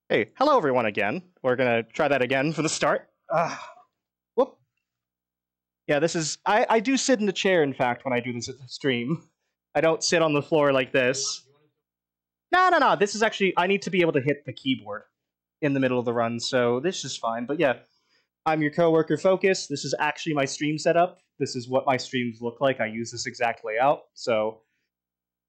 Hey, hello everyone again. We're gonna try that again for the start. Whoop. Yeah, this is... I do sit in the chair, in fact, when I do this stream. I don't sit on the floor like this. No, this is actually... I need to be able to hit the keyboard in the middle of the run, so this is fine. But yeah, I'm your coworker Focus. This is actually my stream setup. This is what my streams look like. I use this exact layout, so...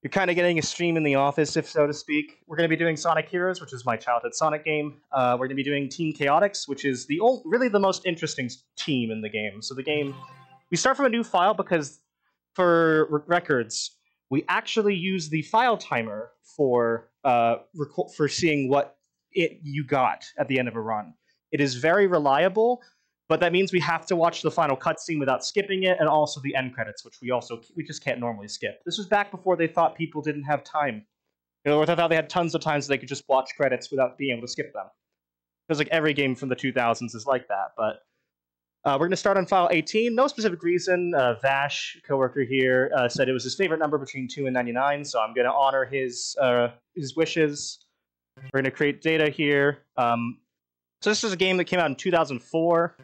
You're kind of getting a stream in the office, if so to speak. We're going to be doing Sonic Heroes, which is my childhood Sonic game. We're going to be doing Team Chaotix, which is really the most interesting team in the game. So the game, we start from a new file because for records, we actually use the file timer for seeing what you got at the end of a run. It is very reliable, but that means we have to watch the final cutscene without skipping it, and also the end credits, which we just can't normally skip. This was back before they thought people didn't have time. Or they thought they had tons of times so they could just watch credits without being able to skip them. Because like every game from the 2000s is like that. But we're going to start on file 18. No specific reason. Vash, coworker here, said it was his favorite number between 2 and 99, so I'm going to honor his wishes. We're going to create data here. So this is a game that came out in 2004,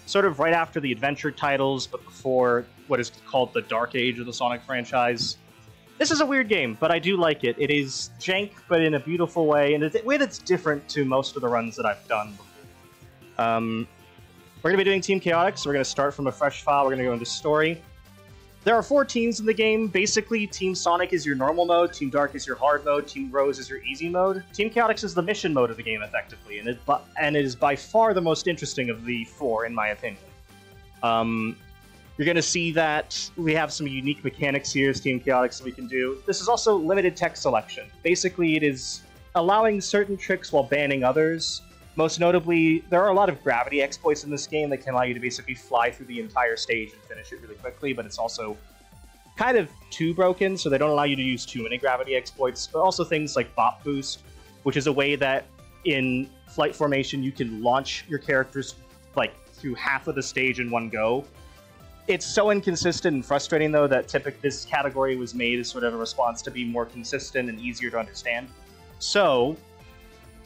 sort of right after the adventure titles, but before what is called the Dark Age of the Sonic franchise. This is a weird game, but I do like it. It is jank, but in a beautiful way, and a way that's different to most of the runs that I've done before. We're going to be doing Team Chaotix, so we're going to start from a fresh file. We're going to go into story. There are 4 teams in the game. Basically, Team Sonic is your normal mode, Team Dark is your hard mode, Team Rose is your easy mode. Team Chaotix is the mission mode of the game, effectively, and it is by far the most interesting of the 4, in my opinion. You're going to see that we have some unique mechanics here as Team Chaotix that we can do. This is also limited text selection. Basically, it is allowing certain tricks while banning others. Most notably, there are a lot of gravity exploits in this game that can allow you to basically fly through the entire stage and finish it really quickly, but it's also kind of too broken, so they don't allow you to use too many gravity exploits, but also things like Bop Boost, which is a way that in flight formation you can launch your characters like through half of the stage in one go. It's so inconsistent and frustrating, though, that this category was made as sort of a response to be more consistent and easier to understand. So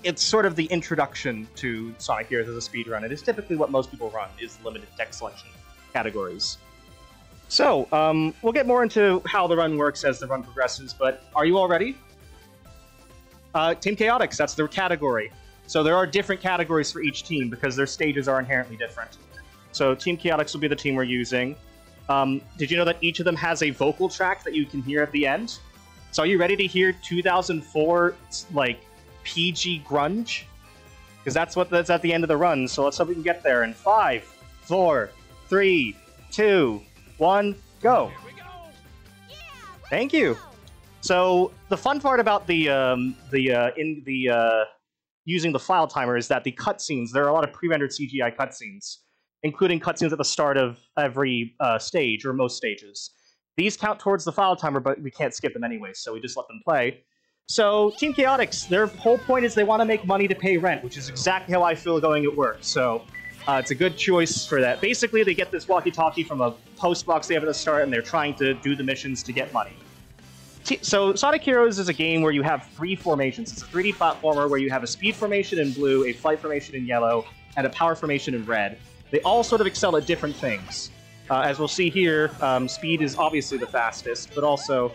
it's sort of the introduction to Sonic Heroes as a speedrun. It is typically what most people run, is limited text selection categories. So, we'll get more into how the run works as the run progresses, but are you all ready? Team Chaotix, that's their category. So there are different categories for each team because their stages are inherently different. So Team Chaotix will be the team we're using. Did you know that each of them has a vocal track that you can hear at the end? So are you ready to hear 2004, like, PG grunge? Because that's at the end of the run, so let's hope we can get there in 5, 4, 3, 2, 1, go! Thank you! So, the fun part about using the file timer is that the cutscenes, there are a lot of pre-rendered CGI cutscenes, including cutscenes at the start of every stage, or most stages. These count towards the file timer, but we can't skip them anyway, so we just let them play. So, Team Chaotix, their whole point is they want to make money to pay rent, which is exactly how I feel going at work, so it's a good choice for that. Basically, they get this walkie-talkie from a post box they have at the start, and they're trying to do the missions to get money. So, Sonic Heroes is a game where you have 3 formations. It's a 3D platformer where you have a speed formation in blue, a flight formation in yellow, and a power formation in red. They all sort of excel at different things. As we'll see here, speed is obviously the fastest, but also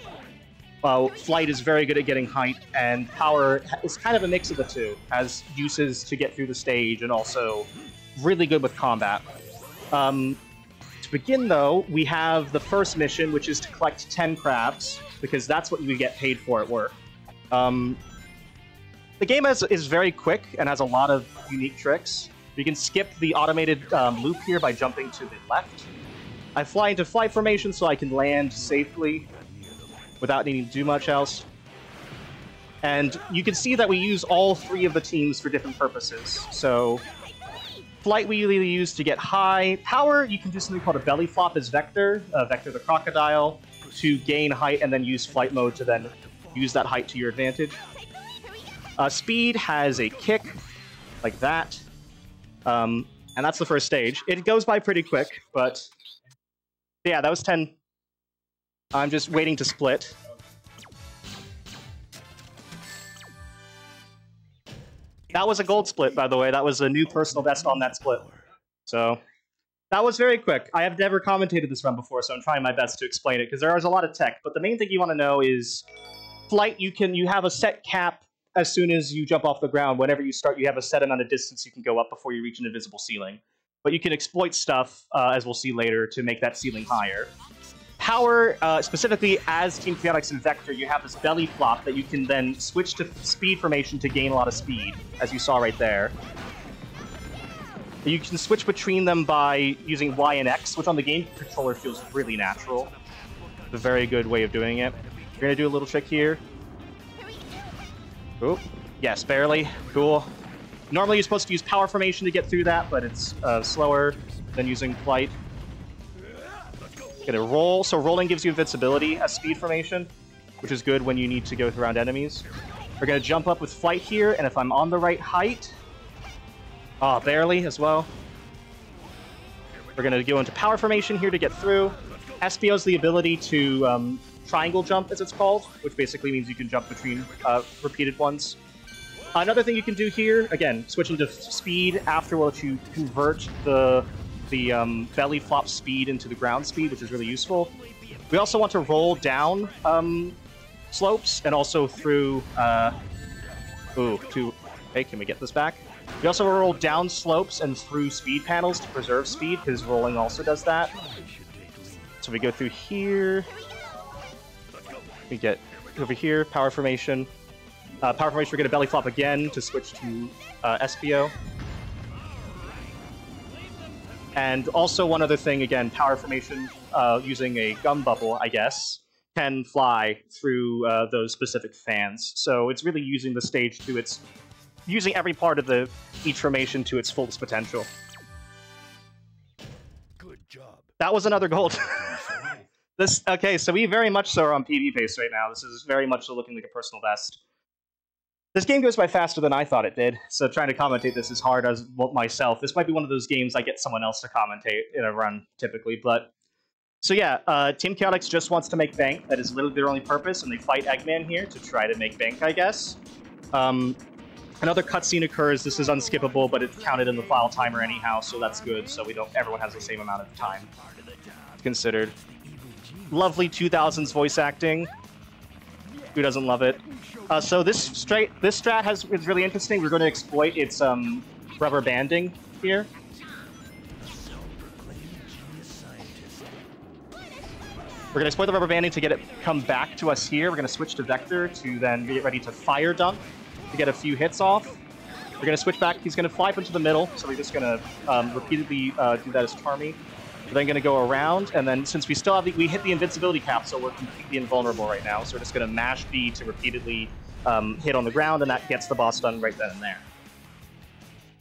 flight is very good at getting height, and power is kind of a mix of the two. Has uses to get through the stage, and also really good with combat. To begin, though, we have the first mission, which is to collect 10 crabs, because that's what you get paid for at work. The game is very quick, and has a lot of unique tricks. You can skip the automated loop here by jumping to the left. I fly into flight formation so I can land safely without needing to do much else. And you can see that we use all 3 of the teams for different purposes. So, flight we usually use to get high. Power, you can do something called a belly flop as Vector, Vector the crocodile, to gain height and then use flight mode to then use that height to your advantage. Speed has a kick, like that. And that's the first stage. It goes by pretty quick, but yeah, that was 10. I'm just waiting to split. That was a gold split, by the way. That was a new personal best on that split. So that was very quick. I have never commentated this run before, so I'm trying my best to explain it, because there is a lot of tech. But the main thing you want to know is flight. You have a set cap as soon as you jump off the ground. Whenever you start, you have a set amount of distance you can go up before you reach an invisible ceiling. But you can exploit stuff, as we'll see later, to make that ceiling higher. Power, specifically as Team Chaotix and Vector, you have this belly flop that you can then switch to speed formation to gain a lot of speed, as you saw right there. You can switch between them by using Y and X, which on the game controller feels really natural. It's a very good way of doing it. You're going to do a little trick here. Oop. Yes, barely. Cool. Normally you're supposed to use power formation to get through that, but it's slower than using flight. Gonna roll. So rolling gives you invincibility as speed formation, which is good when you need to go around enemies. We're gonna jump up with flight here, and if I'm on the right height... Oh, barely as well. We're gonna go into power formation here to get through. SPO is the ability to triangle jump, as it's called, which basically means you can jump between repeated ones. Another thing you can do here, again, switching to speed after which you convert the belly flop speed into the ground speed, which is really useful. We also want to roll down slopes and also through... Hey, can we get this back? We also roll down slopes and through speed panels to preserve speed, because rolling also does that. So we go through here. We get over here, power formation. Power formation, we're going to belly flop again to switch to SPO. And also one other thing, again, power formation, using a gum bubble, I guess, can fly through those specific fans. So it's really using the stage to its... using every part of each formation to its fullest potential. Good job. That was another gold. Okay, so we very much so are on PB pace right now. This is very much so looking like a personal best. This game goes by faster than I thought it did, so trying to commentate this is hard as myself. This might be one of those games I get someone else to commentate in a run, typically, but... So yeah, Team Chaotix just wants to make bank. That is literally their only purpose, and they fight Eggman here to try to make bank, I guess. Another cutscene occurs. This is unskippable, but it's counted in the file timer anyhow, so that's good, so everyone has the same amount of time considered. Lovely 2000s voice acting. Who doesn't love it? So this strat is really interesting. We're going to exploit its rubber banding here. We're going to exploit the rubber banding to get it come back to us here. We're going to switch to Vector to then get ready to fire dunk to get a few hits off. We're going to switch back. He's going to fly up into the middle, so we're just going to repeatedly do that as Charmy. We're then going to go around, and then since we still have we hit the invincibility cap, so we're completely invulnerable right now. So we're just going to mash B to repeatedly hit on the ground, and that gets the boss done right then and there.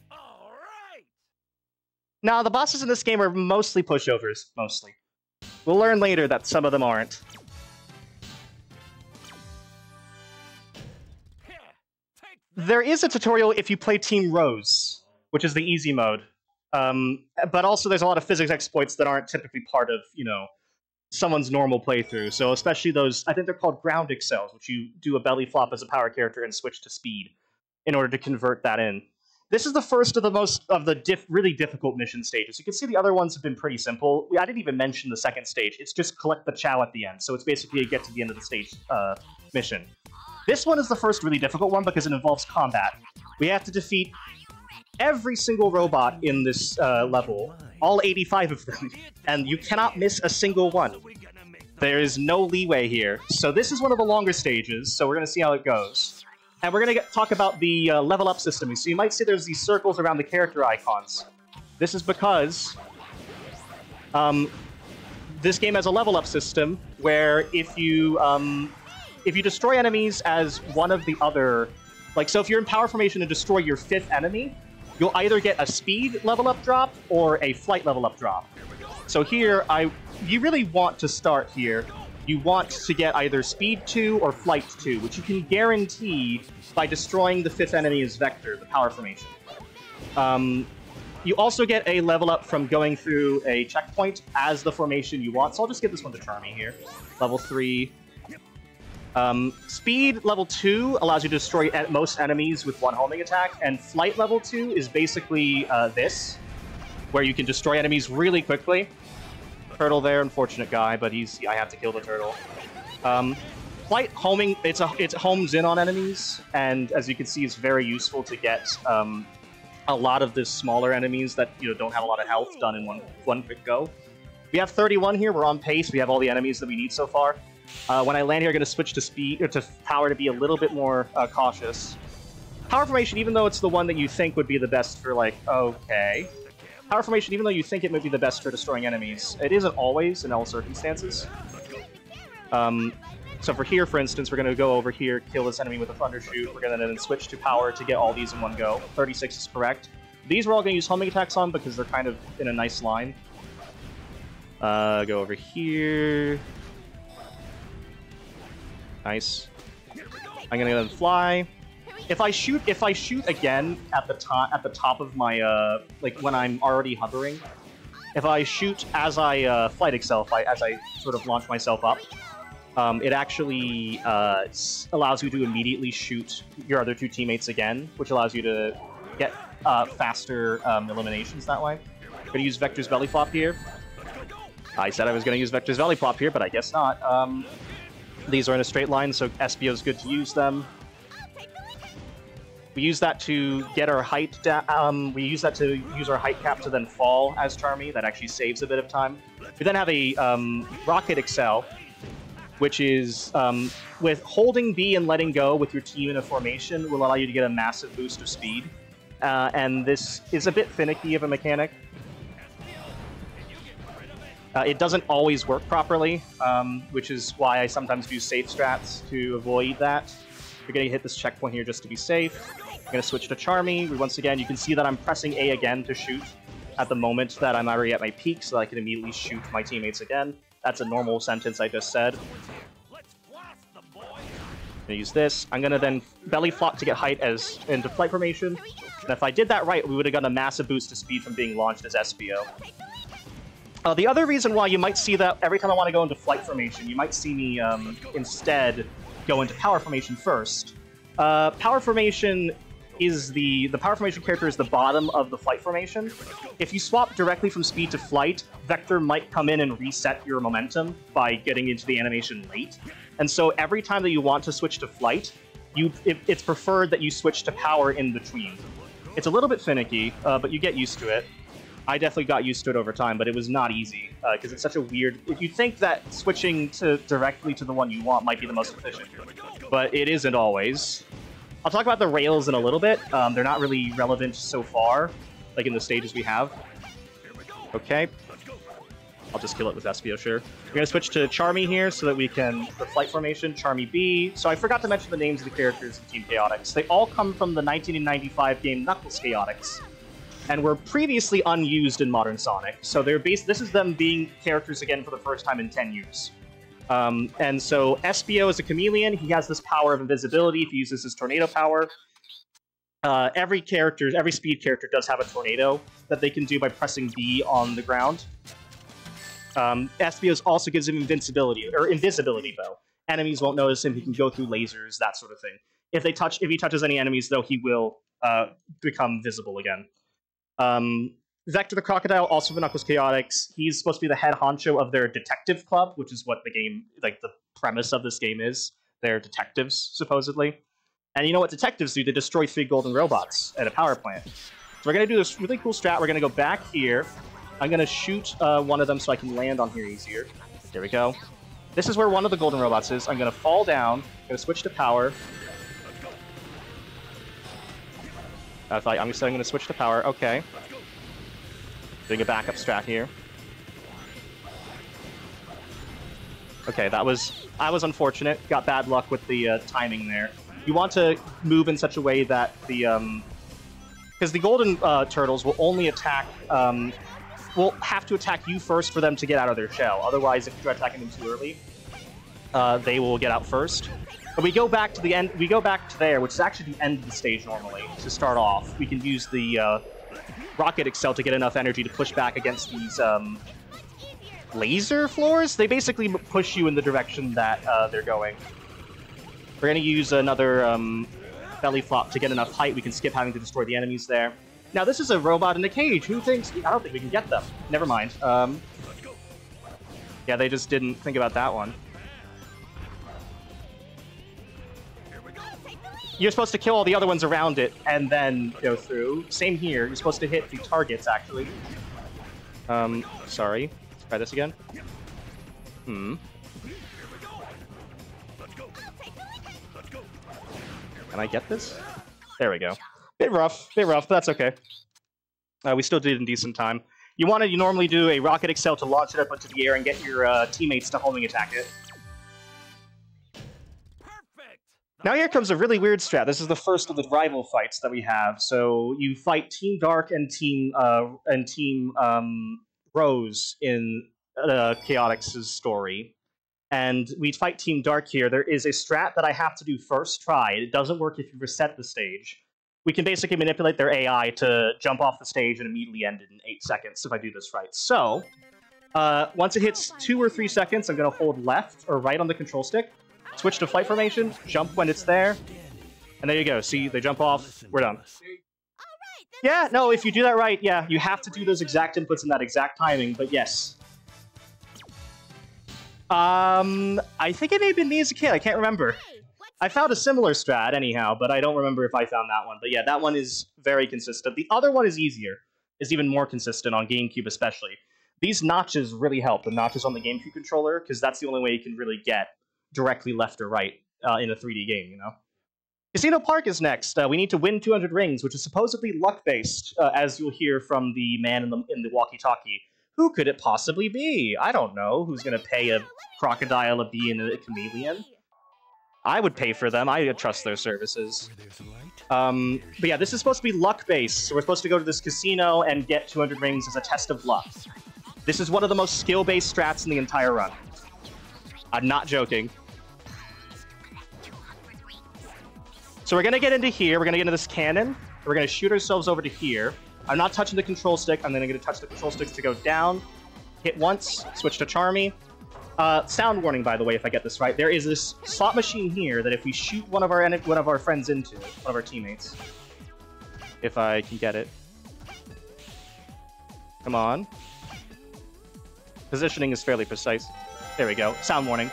All right. Now, the bosses in this game are mostly pushovers, mostly. We'll learn later that some of them aren't. There is a tutorial if you play Team Rose, which is the easy mode. But also there's a lot of physics exploits that aren't typically part of, someone's normal playthrough. So especially those, I think they're called ground excels, which you do a belly flop as a power character and switch to speed in order to convert that in. This is the first of the really difficult mission stages. You can see the other ones have been pretty simple. I didn't even mention the second stage. It's just collect the Chao at the end. So it's basically a get to the end of the stage mission. This one is the first really difficult one because it involves combat. We have to defeat every single robot in this level, all 85 of them, and you cannot miss a single one. There is no leeway here. So this is one of the longer stages, so we're going to see how it goes. And we're going to talk about the level up system. So you might see there's these circles around the character icons. This is because this game has a level up system where if you destroy enemies as one of the other... so if you're in power formation and destroy your 5th enemy, you'll either get a speed level up drop or a flight level up drop. So here, you really want to start here. You want to get either speed 2 or flight 2, which you can guarantee by destroying the 5th enemy as Vector, the power formation. You also get a level up from going through a checkpoint as the formation you want, so I'll just give this one to Charmy here. Level 3. Speed level 2 allows you to destroy most enemies with one homing attack, and flight level 2 is basically this, where you can destroy enemies really quickly. Turtle there, unfortunate guy, but I have to kill the turtle. Flight homing, it homes in on enemies, and as you can see, it's very useful to get a lot of the smaller enemies that don't have a lot of health done in one quick go. We have 31 here. We're on pace. We have all the enemies that we need so far. When I land here, I'm going to switch to speed or to power to be a little bit more cautious. Power formation, even though it's the one that you think would be the best for Power formation, even though you think it might be the best for destroying enemies, it isn't always in all circumstances. So for here, for instance, we're going to go over here, kill this enemy with a Thunder Shoot. We're going to then switch to power to get all these in one go. 36 is correct. These we're all going to use homing attacks on because they're kind of in a nice line. Go over here. Nice. I'm going to then fly. If I shoot again at the top of my when I'm already hovering, if I shoot as I flight excel, as I sort of launch myself up, it actually allows you to immediately shoot your other two teammates again, which allows you to get faster eliminations that way. I'm going to use Vector's Belly Flop here. I said I was going to use Vector's Belly Flop here, but I guess not. These are in a straight line, so SBO is good to use them. We use that to get our height down. We use that to use our height cap to then fall as Charmy. That actually saves a bit of time. We then have a Rocket Excel, which is with holding B and letting go with your team in a formation will allow you to get a massive boost of speed. And this is a bit finicky of a mechanic. It doesn't always work properly, which is why I sometimes do safe strats to avoid that. We're going to hit this checkpoint here just to be safe. I'm going to switch to Charmy. Once again, you can see that I'm pressing A again to shoot at the moment that I'm already at my peak, so I can immediately shoot my teammates again. That's a normal sentence I just said. I'm going to use this. I'm going to then belly flop to get height into flight formation. And if I did that right, we would have gotten a massive boost to speed from being launched as SBO. The other reason why you might see that every time I want to go into flight formation, you might see me instead go into power formation first. Power formation is the power formation character is the bottom of the flight formation. If you swap directly from speed to flight, Vector might come in and reset your momentum by getting into the animation late. And so every time that you want to switch to flight, it's preferred that you switch to power in between. It's a little bit finicky, but you get used to it. I definitely got used to it over time, but it was not easy, because it's such a weird... If you think that switching directly to the one you want might be the most efficient, but it isn't always. I'll talk about the rails in a little bit. They're not really relevant so far, like in the stages we have. Okay. I'll just kill it with SBO, sure. We're going to switch to Charmy here so that we can... The flight formation, Charmy B. So I forgot to mention the names of the characters in Team Chaotix. They all come from the 1995 game Knuckles Chaotix, and were previously unused in modern Sonic. So this is them being characters again for the first time in 10 years. And so SBO is a chameleon. He has this power of invisibility if he uses his tornado power. Every speed character does have a tornado that they can do by pressing B on the ground. SBO also gives him invisibility bow. Enemies won't notice him. He can go through lasers, that sort of thing. If he touches any enemies, though, he will become visible again. Vector the Crocodile, also the Knuckles Chaotix. He's supposed to be the head honcho of their detective club, which is what the game, the premise of this game is. They're detectives, supposedly. And you know what detectives do? They destroy 3 golden robots at a power plant. So we're going to do this really cool strat. We're going to go back here. I'm going to shoot one of them so I can land on here easier. There we go. This is where one of the golden robots is. I'm going to fall down. I'm going to switch to power. I'm going to switch to power. Okay. Doing a backup strat here. Okay, that was unfortunate. Got bad luck with the timing there. You want to move in such a way that because the golden turtles will only attack, will have to attack you first for them to get out of their shell. Otherwise, if you're attacking them too early, they will get out first. But we go back to the end. We go back to there, which is actually the end of the stage normally. To start off, we can use the Rocket Excel to get enough energy to push back against these laser floors. They basically push you in the direction that they're going. We're gonna use another belly flop to get enough height we can skip having to destroy the enemies there. Now this is a robot in a cage. Who thinks? I don't think we can get them. Never mind. Yeah, they just didn't think about that one. You're supposed to kill all the other ones around it and then go through. Same here. You're supposed to hit the targets, actually. Sorry. Let's try this again. Can I get this? There we go. Bit rough, but that's okay. We still did it in decent time. You normally do a rocket excel to launch it up into the air and get your teammates to homing attack it. Now here comes a really weird strat. This is the first of the rival fights that we have. So you fight Team Dark and Team Rose in Chaotix's story. And we fight Team Dark here. There is a strat that I have to do first try. It doesn't work if you reset the stage. We can basically manipulate their AI to jump off the stage and immediately end it in 8 seconds if I do this right. So, once it hits 2 or 3 seconds, I'm going to hold left or right on the control stick, switch to flight formation, jump when it's there, and there you go. See, they jump off, we're done. Yeah, no, if you do that right, yeah, you have to do those exact inputs in that exact timing, but yes. I think it may have been me as a kid, I can't remember. I found a similar strat anyhow, but I don't remember if I found that one. But yeah, that one is very consistent. The other one is easier, is even more consistent on GameCube especially. These notches really help, the notches on the GameCube controller, because that's the only way you can really get directly left or right in a 3D game, you know? Casino Park is next. We need to win 200 rings, which is supposedly luck-based, as you'll hear from the man in the walkie-talkie. Who could it possibly be? I don't know. Who's going to pay a crocodile, a bee, and a chameleon? I would pay for them. I trust their services. But yeah, this is supposed to be luck-based, so we're supposed to go to this casino and get 200 rings as a test of luck. This is one of the most skill-based strats in the entire run. I'm not joking. So we're going to get into here, we're going to get into this cannon, we're going to shoot ourselves over to here. I'm not touching the control stick, I'm then going to touch the control sticks to go down, hit once, switch to Charmy. Sound warning, by the way, if I get this right. There is this slot machine here that if we shoot one of our friends into, one of our teammates, if I can get it. Come on. Positioning is fairly precise. There we go. Sound warning.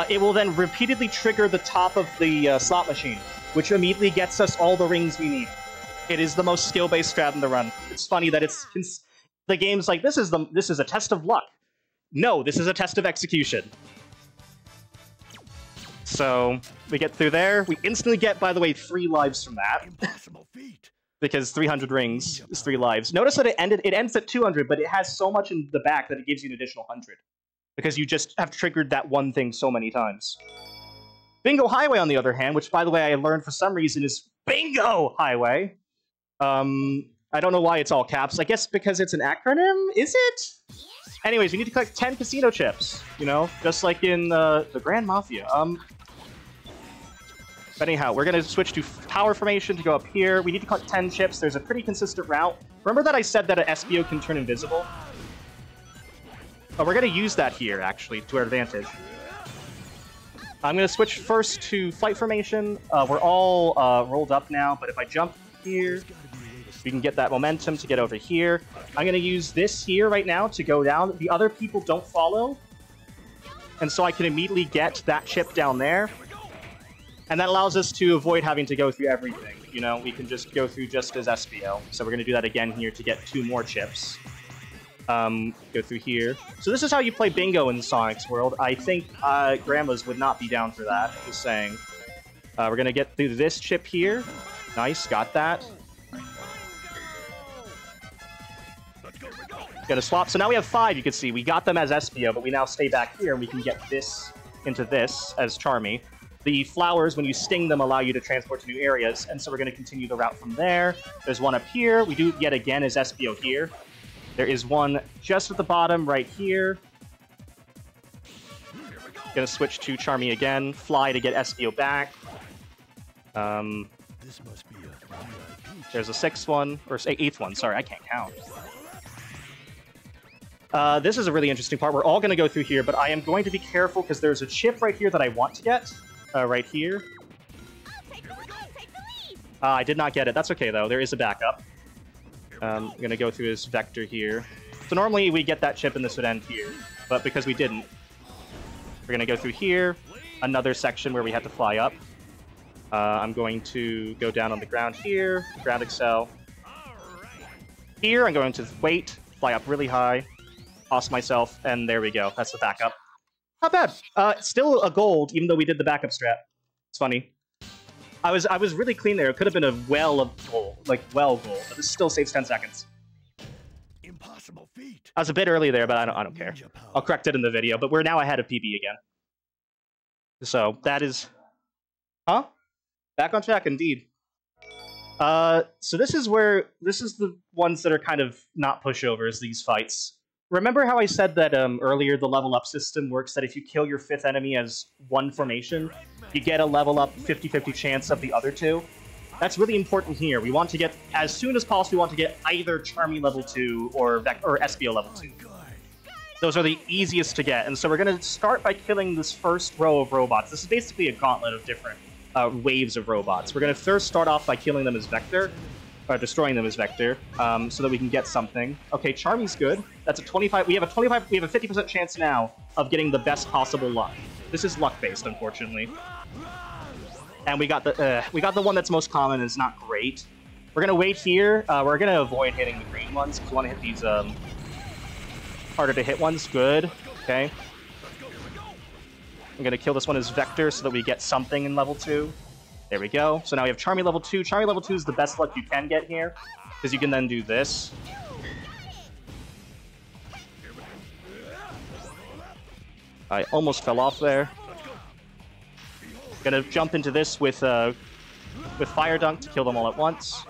It will then repeatedly trigger the top of the slot machine, which immediately gets us all the rings we need. It is the most skill-based strat in the run. It's funny that the game's like, this is a test of luck. No, this is a test of execution. So, we get through there. We instantly get, by the way, 3 lives from that. Impossible feat. Because 300 rings is 3 lives. Notice that it ends at 200, but it has so much in the back that it gives you an additional 100. Because you just have triggered that one thing so many times. Bingo Highway, on the other hand, which, by the way, I learned for some reason is Bingo Highway. I don't know why it's all caps. I guess because it's an acronym? Is it? Anyways, we need to collect 10 casino chips, you know? Just like in the Grand Mafia. But anyhow, we're going to switch to power formation to go up here. We need to collect 10 chips. There's a pretty consistent route. Remember that I said that an SBO can turn invisible? Oh, we're going to use that here, actually, to our advantage. I'm going to switch first to flight formation. We're all rolled up now, but if I jump here, we can get that momentum to get over here. I'm going to use this here right now to go down. The other people don't follow. And so I can immediately get that chip down there. And that allows us to avoid having to go through everything. You know, we can just go through just as SBO. So we're going to do that again here to get 2 more chips. Go through here. So this is how you play bingo in Sonic's world. I think grandmas would not be down for that, just saying. We're going to get through this chip here. Nice, got that. Gonna swap. So now we have 5, you can see. We got them as SBO, but we now stay back here, and we can get this into this as Charmy. The flowers, when you sting them, allow you to transport to new areas, and so we're going to continue the route from there. There's one up here. We do yet again as SBO here. There is one just at the bottom right here. Gonna switch to Charmy again. Fly to get SBO back. This must be a There's a 6th one, or 8th one. Sorry, I can't count. This is a really interesting part. We're all going to go through here, but I am going to be careful because there's a chip right here that I want to get. Right here. I did not get it. That's okay, though. There is a backup. I'm going to go through this vector here. So normally we get that chip and this would end here. But because we didn't, we're going to go through here. Another section where we had to fly up. I'm going to go down on the ground here. Ground excel. Here, I'm going to wait, fly up really high, toss myself, and there we go. That's the backup. Not bad. Still a gold, even though we did the backup strat. It's funny. I was really clean there. It could have been a well of gold, like well gold, but this still saves 10 seconds. Impossible feat. I was a bit early there, but I don't care. I'll correct it in the video. But we're now ahead of PB again. So that is, back on track indeed. So this is the ones that are kind of not pushovers, these fights. Remember how I said that earlier the level up system works that if you kill your 5th enemy as one formation, you get a level up 50-50 chance of the other 2? That's really important here. We want to get, as soon as possible, we want to get either Charmy level 2 or SBO level 2. Those are the easiest to get, and so we're going to start by killing this first row of robots. This is basically a gauntlet of different waves of robots. We're going to first start off by killing them as Vector, or destroying them as Vector, so that we can get something. Okay, Charmy's good. That's a 25. We have a 50% chance now of getting the best possible luck. This is luck-based, unfortunately. And we got the one that's most common. Is not great. We're gonna wait here. We're gonna avoid hitting the green ones because we want to hit these harder to hit ones. Good. Okay. I'm gonna kill this one as Vector so that we get something in level 2. There we go. So now we have Charmy level 2. Charmy level 2 is the best luck you can get here, because you can then do this. I almost fell off there. Gonna jump into this with Fire Dunk to kill them all at once.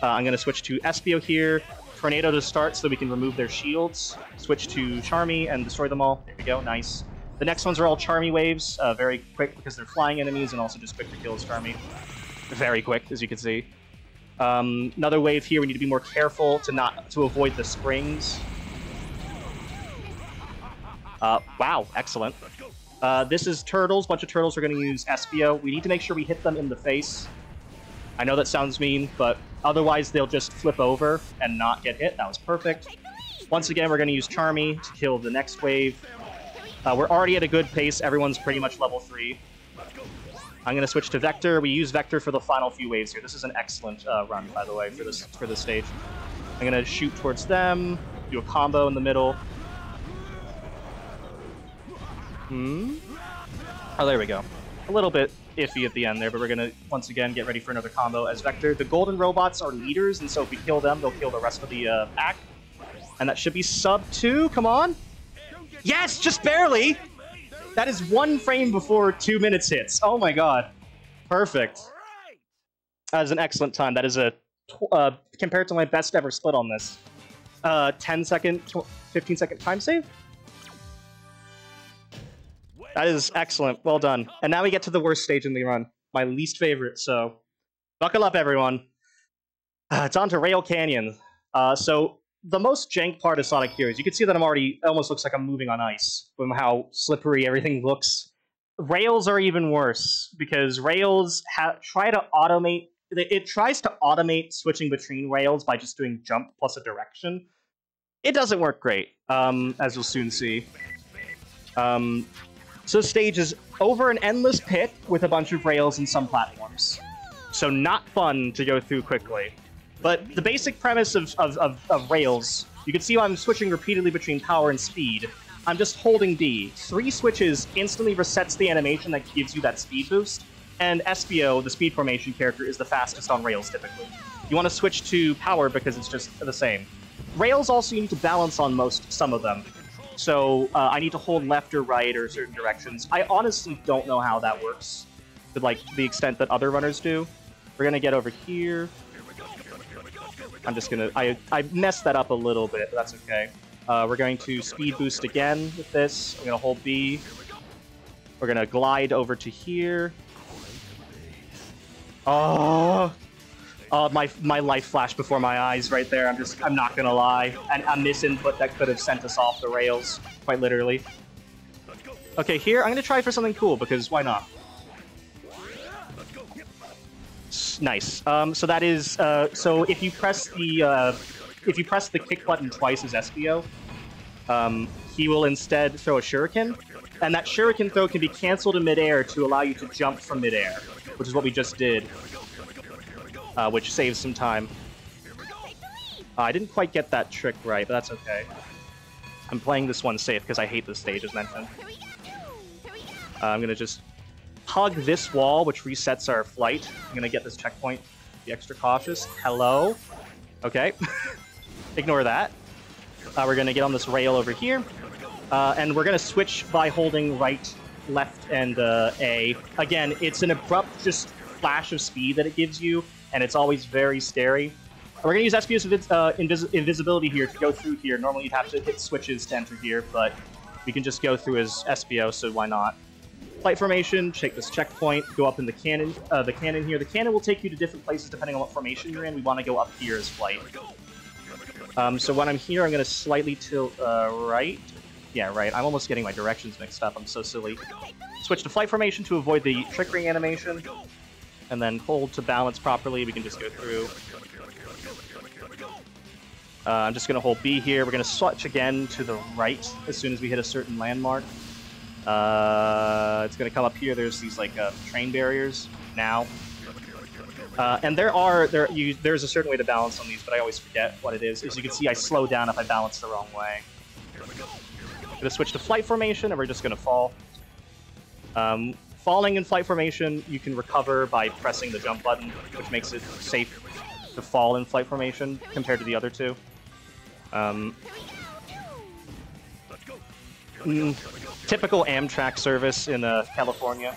I'm gonna switch to Espio here. Tornado to start so that we can remove their shields. Switch to Charmy and destroy them all. There we go. Nice. The next ones are all Charmy waves, very quick because they're flying enemies and also just quick to kill as Charmy. Very quick, as you can see. Another wave here, we need to be more careful to avoid the springs. Wow, excellent. This is turtles, bunch of turtles. We're going to use Espio. We need to make sure we hit them in the face. I know that sounds mean, but otherwise they'll just flip over and not get hit. That was perfect. Once again, we're going to use Charmy to kill the next wave. We're already at a good pace. Everyone's pretty much level 3. I'm going to switch to Vector. We use Vector for the final few waves here. This is an excellent run, by the way, for this stage. I'm going to shoot towards them, do a combo in the middle. Oh, there we go. A little bit iffy at the end there, but we're going to, once again, get ready for another combo as Vector. The golden robots are leaders, and so if we kill them, they'll kill the rest of the pack. And that should be sub 2. Come on. Yes, just barely! That is 1 frame before 2 minutes hits. Oh my god. Perfect. That is an excellent time. That is a, compared to my best ever split on this, 10-second, 15-second time save? That is excellent. Well done. And now we get to the worst stage in the run. My least favorite, so buckle up, everyone. It's on to Rail Canyon. So the most jank part of Sonic Heroes, you can see that it almost looks like I'm moving on ice from how slippery everything looks. Rails are even worse, because Rails tries to automate switching between rails by just doing jump plus a direction. It doesn't work great, as you'll soon see. So the stage is over an endless pit with a bunch of rails and some platforms. So not fun to go through quickly. But the basic premise of rails, you can see how I'm switching repeatedly between power and speed. I'm just holding D. 3 switches instantly resets the animation that gives you that speed boost, and Espio, the speed formation character, is the fastest on rails typically. You want to switch to power because it's just the same. Rails also you need to balance on some of them. So I need to hold left or right or certain directions. I honestly don't know how that works to like the extent that other runners do. We're gonna get over here. I'm just gonna, I messed that up a little bit, but that's okay. We're going to speed boost again with this. I'm gonna hold B. We're gonna glide over to here. Oh, my life flashed before my eyes right there. I'm not gonna lie. And a misinput that could have sent us off the rails, quite literally. Okay, here, I'm gonna try for something cool, because why not? Nice. So that is so if you press the kick button twice as SBO, he will instead throw a shuriken, and that shuriken throw can be canceled in midair to allow you to jump from midair, which is what we just did, which saves some time. I didn't quite get that trick right, but that's okay. I'm playing this one safe because I hate this stage, as mentioned. I'm gonna just hug this wall, which resets our flight. I'm gonna get this checkpoint. Be extra cautious. Hello? Okay. Ignore that. We're gonna get on this rail over here. And we're gonna switch by holding right, left, and A. Again, it's an abrupt just flash of speed that it gives you, and it's always very scary. We're gonna use SBO's invisibility here to go through here. Normally you'd have to hit switches to enter here, but we can just go through as SBO, so why not? Flight formation, take this checkpoint, go up in the cannon here. The cannon will take you to different places depending on what formation you're in. We want to go up here as flight. So when I'm here, I'm going to slightly tilt right. Yeah, right. I'm almost getting my directions mixed up. I'm so silly. Switch to flight formation to avoid the trick ring animation. And then hold to balance properly. We can just go through. I'm just going to hold B here. We're going to switch again to the right as soon as we hit a certain landmark. It's going to come up here. There's these like train barriers now. And there's a certain way to balance on these, but I always forget what it is. As you can see, I slow down if I balance the wrong way. I'm going to switch to flight formation, and we're just going to fall. Falling in flight formation, you can recover by pressing the jump button, which makes it safe to fall in flight formation compared to the other two. Typical Amtrak service in California.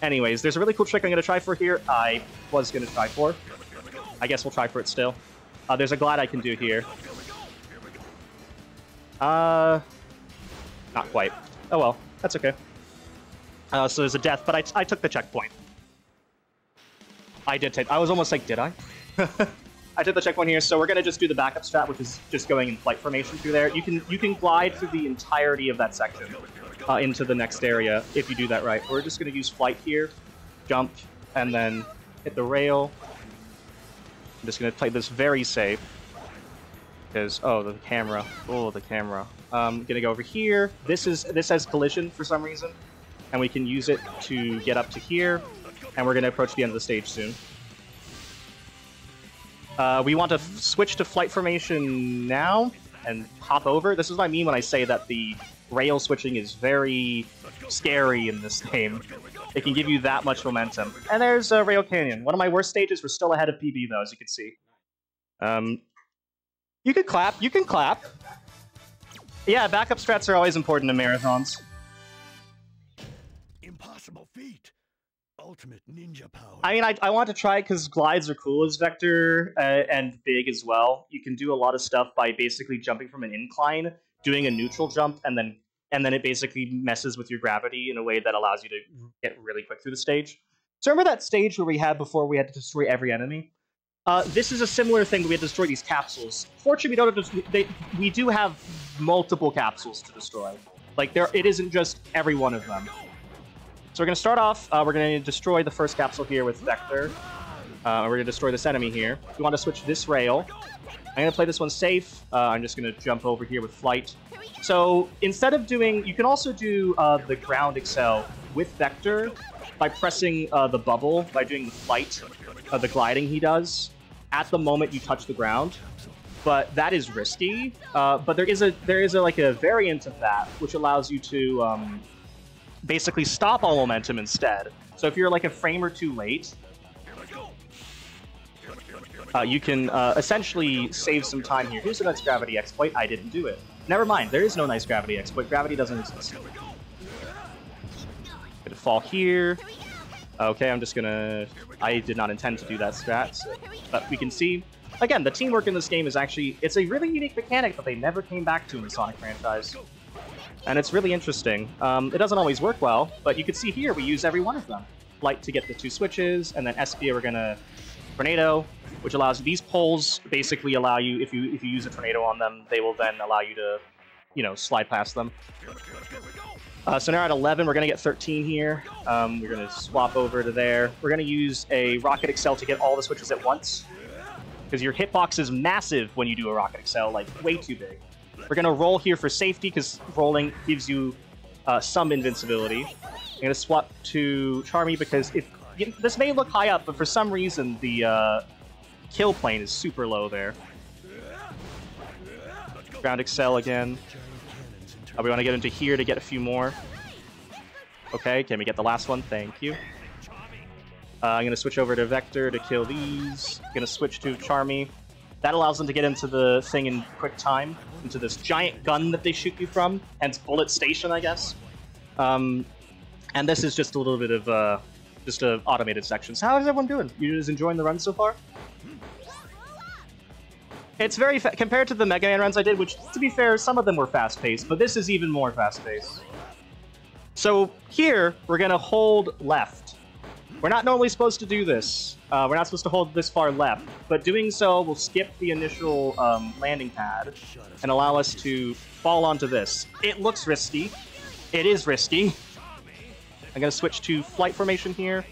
Anyways, there's a really cool trick I'm going to try for here. I was going to try for. I guess we'll try for it still. There's a glide I can do here. Not quite. Oh well, that's okay. So there's a death, but I took the checkpoint. I did take... I was almost like, did I? I took the checkpoint here, so we're going to just do the backup strat, which is just going in flight formation through there. You can glide through the entirety of that section into the next area if you do that right. We're just going to use flight here, jump, and then hit the rail. I'm just going to play this very safe. Because, oh, the camera. Oh, the camera. I'm going to go over here. This has collision for some reason, and we can use it to get up to here, and we're going to approach the end of the stage soon. We want to switch to flight formation now and hop over. This is what I mean when I say that the rail switching is very scary in this game. It can give you that much momentum. And there's Rail Canyon. One of my worst stages. We're still ahead of PB, though, as you can see. You can clap. You can clap. Yeah, backup strats are always important in marathons. Impossible feat. Ultimate ninja power. I mean, I want to try it because glides are cool as Vector and big as well. You can do a lot of stuff by basically jumping from an incline, doing a neutral jump, and then it basically messes with your gravity in a way that allows you to get really quick through the stage. So remember that stage where we had before we had to destroy every enemy? This is a similar thing, but we had to destroy these capsules. Fortunately, we do have multiple capsules to destroy. Like, it isn't just every one of them. So we're going to start off, we're going to destroy the first capsule here with Vector. We're going to destroy this enemy here. We want to switch this rail. I'm going to play this one safe. I'm just going to jump over here with flight. So instead of doing... You can also do the ground excel with Vector by pressing the bubble, by doing the flight, the gliding he does, at the moment you touch the ground. But that is risky. But there is a variant of that, which allows you to... basically stop all momentum instead. So if you're like a frame or two late, you can essentially save some time here. Here's a nice gravity exploit. I didn't do it. Never mind, there is no nice gravity exploit. Gravity doesn't exist. Gonna fall here. Okay, I'm just gonna... I did not intend to do that strat, so... But we can see... Again, the teamwork in this game is actually... It's a really unique mechanic that they never came back to in the Sonic franchise. And it's really interesting. It doesn't always work well, but you can see here we use every one of them. Light to get the two switches, and then SBA we're gonna tornado, which allows these poles basically allow you, if you use a tornado on them, they will then allow you to, you know, slide past them. So now we're at 11, we're going to get 13 here. We're going to swap over to there. We're going to use a Rocket Excel to get all the switches at once. Because your hitbox is massive when you do a Rocket Excel, like way too big. We're going to roll here for safety, because rolling gives you some invincibility. I'm going to swap to Charmy, because this may look high up, but for some reason the kill plane is super low there. Ground Excel again. We want to get into here to get a few more. Okay, can we get the last one? Thank you. I'm going to switch over to Vector to kill these. Going to switch to Charmy. That allows them to get into the thing in quick time, into this giant gun that they shoot you from, hence Bullet Station, I guess. And this is just a little bit of just an automated section. So how is everyone doing? You guys enjoying the run so far? It's very compared to the Mega Man runs I did, which, to be fair, some of them were fast-paced, but this is even more fast-paced. So here, we're going to hold left. We're not normally supposed to do this. We're not supposed to hold this far left, but doing so will skip the initial landing pad and allow us to fall onto this. It looks risky. It is risky. I'm going to switch to flight formation here.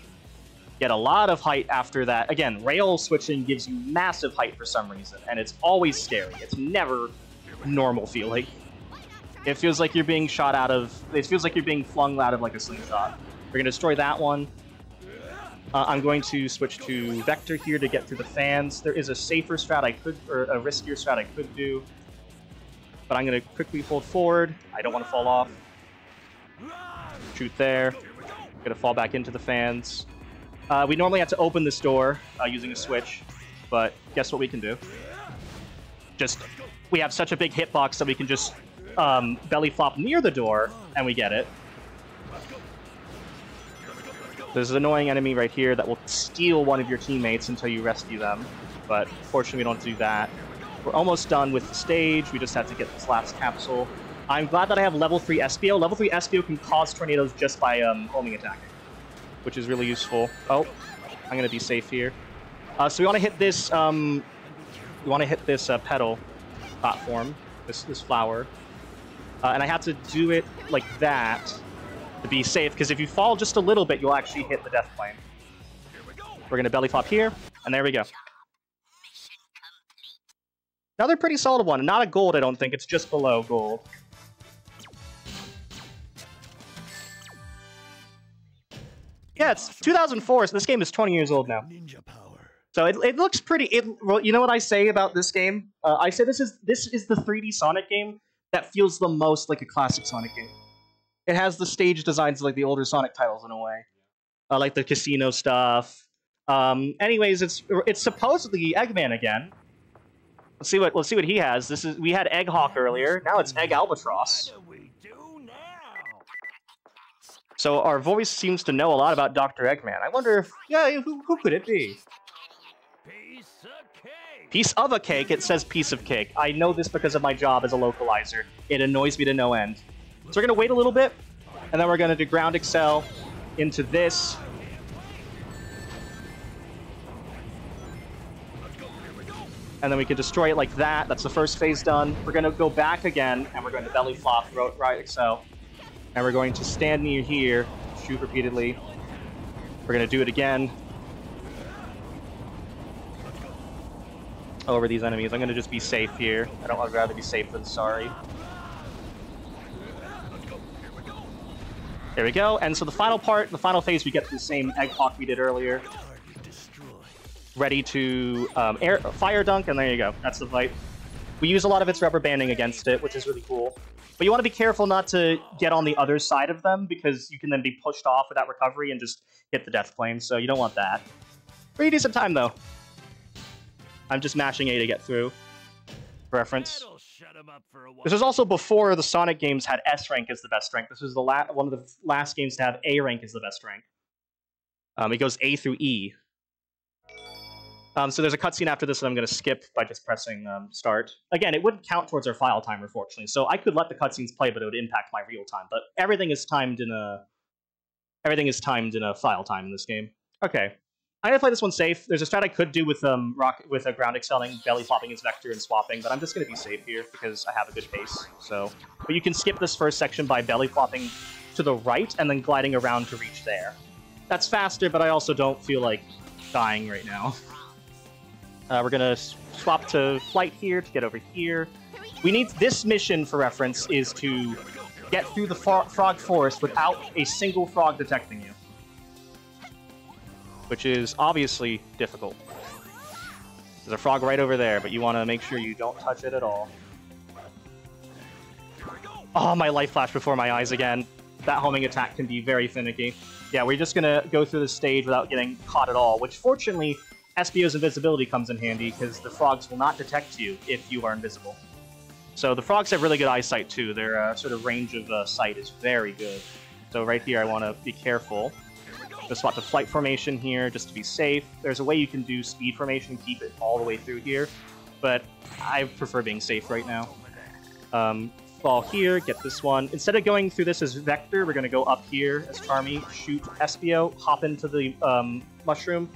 Get a lot of height after that. Again, rail switching gives you massive height for some reason, and it's always scary. It's never normal feeling. It feels like you're being shot out of... It feels like you're being flung out of, like, a slingshot. We're going to destroy that one. I'm going to switch to Vector here to get through the fans. There is a safer strat I could... or a riskier strat I could do. But I'm going to quickly hold forward. I don't want to fall off. Shoot there. Going to fall back into the fans. We normally have to open this door using a switch, but guess what we can do? We have such a big hitbox that we can just belly flop near the door, and we get it. There's an annoying enemy right here that will steal one of your teammates until you rescue them, but fortunately we don't do that. We're almost done with the stage, we just have to get this last capsule. I'm glad that I have level 3 SBO. Level 3 SBO can cause tornadoes just by homing attacking, which is really useful. Oh, I'm gonna be safe here. So we want to hit this. Petal platform, this flower, and I have to do it like that to be safe. Because if you fall just a little bit, you'll actually hit the death plane. We're gonna belly flop here, and there we go. Another pretty solid one. Not a gold, I don't think. It's just below gold. Yeah, it's 2004, so this game is 20 years old now. So it looks pretty. Well, you know what I say about this game? I say this is the 3D Sonic game that feels the most like a classic Sonic game. It has the stage designs like the older Sonic titles in a way, like the casino stuff. Anyways, it's supposedly Eggman again. Let's see what he has. We had Egg Hawk earlier. Now it's Egg Albatross. So our voice seems to know a lot about Dr. Eggman. I wonder if... Yeah, who could it be? Piece of cake. Piece of a cake? It says piece of cake. I know this because of my job as a localizer. It annoys me to no end. So we're going to wait a little bit, and then we're going to do Ground Excel into this. And then we can destroy it like that. That's the first phase done. We're going to go back again, and we're going to belly flop, right Excel. And we're going to stand near here, shoot repeatedly. We're going to do it again. Over these enemies. I'm going to just be safe here. I'd rather be safe than sorry. There we go. And so the final part, the final phase, we get the same Egg Hawk we did earlier. Ready to fire dunk, and there you go. That's the fight. We use a lot of its rubber banding against it, which is really cool. But you want to be careful not to get on the other side of them, because you can then be pushed off without recovery and just hit the death plane, so you don't want that. Pretty decent time, though. I'm just mashing A to get through. For reference. This was also before the Sonic games had S rank as the best rank. This was the one of the last games to have A rank as the best rank. It goes A through E. So there's a cutscene after this that I'm going to skip by just pressing start. Again, it wouldn't count towards our file timer, unfortunately. So I could let the cutscenes play, but it would impact my real time. But everything is timed in a file time in this game. Okay, I'm gonna play this one safe. There's a strat I could do with a ground excelling, belly flopping his vector and swapping, but I'm just gonna be safe here because I have a good pace. So, but you can skip this first section by belly flopping to the right and then gliding around to reach there. That's faster, but I also don't feel like dying right now. We're gonna swap to flight here to get over here. We need this mission, for reference, is to get through the frog forest without a single frog detecting you, which is obviously difficult. There's a frog right over there, but you want to make sure you don't touch it at all. Oh, my life flashed before my eyes again. That homing attack can be very finicky. Yeah, we're just gonna go through the stage without getting caught at all, which fortunately, SBO's invisibility comes in handy, because the frogs will not detect you if you are invisible. So the frogs have really good eyesight too. Their sort of range of sight is very good. So right here I want to be careful. Just swap to flight formation here just to be safe. There's a way you can do speed formation and keep it all the way through here, but I prefer being safe right now. Fall here, get this one. Instead of going through this as Vector, we're going to go up here as Charmy, shoot SBO, hop into the mushroom,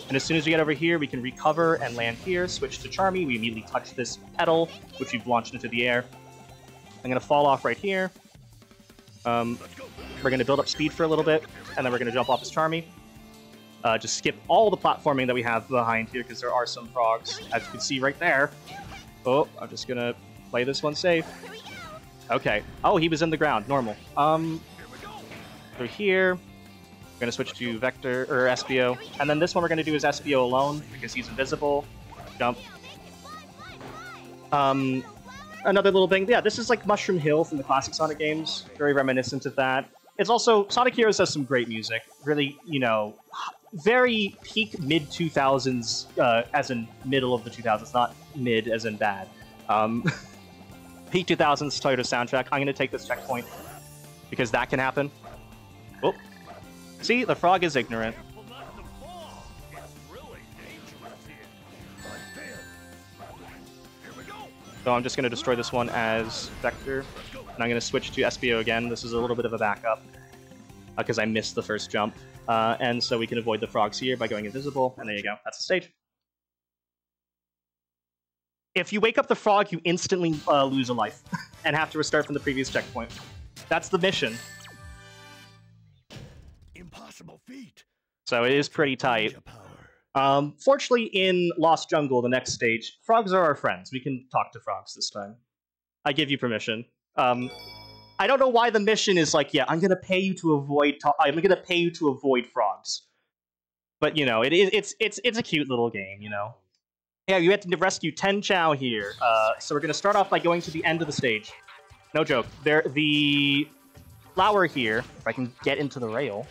and as soon as we get over here, we can recover and land here, switch to Charmy, we immediately touch this petal, which we've launched into the air. I'm going to fall off right here. We're going to build up speed for a little bit, and then we're going to jump off as Charmy. Just skip all the platforming that we have behind here, because there are some frogs, as you can see right there. Oh, I'm just going to play this one safe. Okay. Oh, he was in the ground. Normal. Through here. We're going to switch to Vector, or SBO. And then this one we're going to do is SBO alone, because he's invisible. Jump. Another little thing. Yeah, this is like Mushroom Hill from the classic Sonic games. Very reminiscent of that. It's also... Sonic Heroes has some great music. Really, you know, very peak mid-2000s, as in middle of the 2000s, not mid as in bad. Peak 2000s Toyota soundtrack. I'm going to take this checkpoint, because that can happen. Oh. See, the frog is ignorant. So I'm just going to destroy this one as Vector, and I'm going to switch to SBO again. This is a little bit of a backup, because I missed the first jump. And so we can avoid the frogs here by going invisible, and there you go. That's the stage. If you wake up the frog, you instantly lose a life, and have to restart from the previous checkpoint. That's the mission. Impossible feat. So it is pretty tight. Fortunately, in Lost Jungle, the next stage, frogs are our friends. We can talk to frogs this time. I give you permission. I don't know why the mission is like, yeah, I'm gonna pay you to avoid. I'm gonna pay you to avoid frogs. But you know, it's a cute little game, you know. Yeah, you have to rescue 10 Chao here. So we're gonna start off by going to the end of the stage. No joke. The flower here, if I can get into the rail.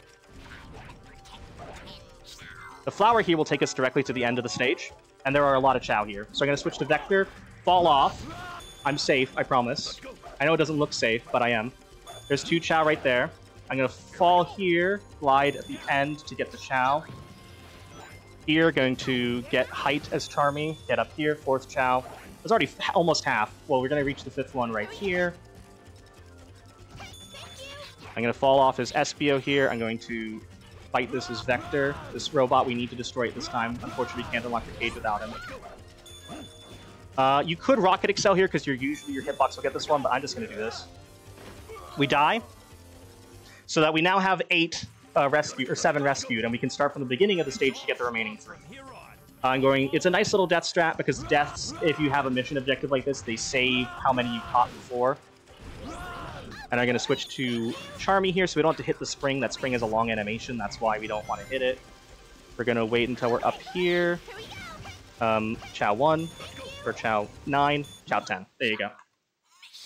The flower here will take us directly to the end of the stage, and there are a lot of Chao here. So I'm going to switch to Vector, fall off. I'm safe, I promise. I know it doesn't look safe, but I am. There's 2 Chao right there. I'm going to fall here, glide at the end to get the Chao. Here, going to get height as Charmy, get up here, 4th Chao. It's already almost half. Well, we're going to reach the 5th one right here. I'm going to fall off as SBO here. I'm going to fight this as Vector. This robot, we need to destroy it this time. Unfortunately, we can't unlock the cage without him. You could Rocket Excel here, because usually your hitbox will get this one, but I'm just going to do this. We die, so that we now have 8 rescued, or 7 rescued, and we can start from the beginning of the stage to get the remaining 3. It's a nice little death strat, because deaths, if you have a mission objective like this, they save how many you caught before. And I'm going to switch to Charmy here, so we don't have to hit the spring. That spring is a long animation, that's why we don't want to hit it. We're going to wait until we're up here. Chao 1, or Chao 9, Chao 10. There you go.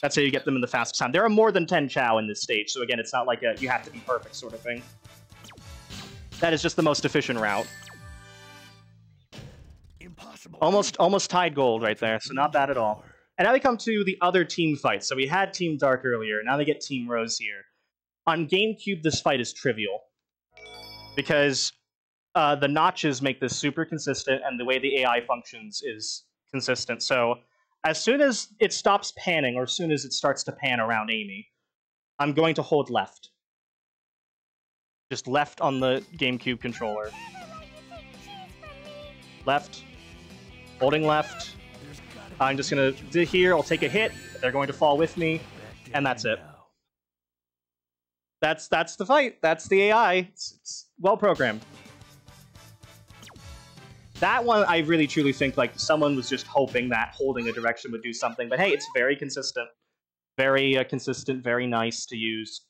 That's how you get them in the fastest time. There are more than 10 Chao in this stage, so again, it's not like you have to be perfect sort of thing. That is just the most efficient route. Almost tied gold right there, so not bad at all. And now we come to the other team fights. So we had Team Dark earlier, now they get Team Rose here. On GameCube, this fight is trivial, because the notches make this super consistent, and the way the AI functions is consistent. So as soon as it stops panning, or as soon as it starts to pan around Amy, I'm going to hold left. Just left on the GameCube controller. Left. Holding left. I'm just going to do here, I'll take a hit, they're going to fall with me, and that's it. That's the fight. That's the AI. It's well programmed. That one, I really truly think like someone was just hoping that holding a direction would do something. But hey, it's very consistent, very nice to use.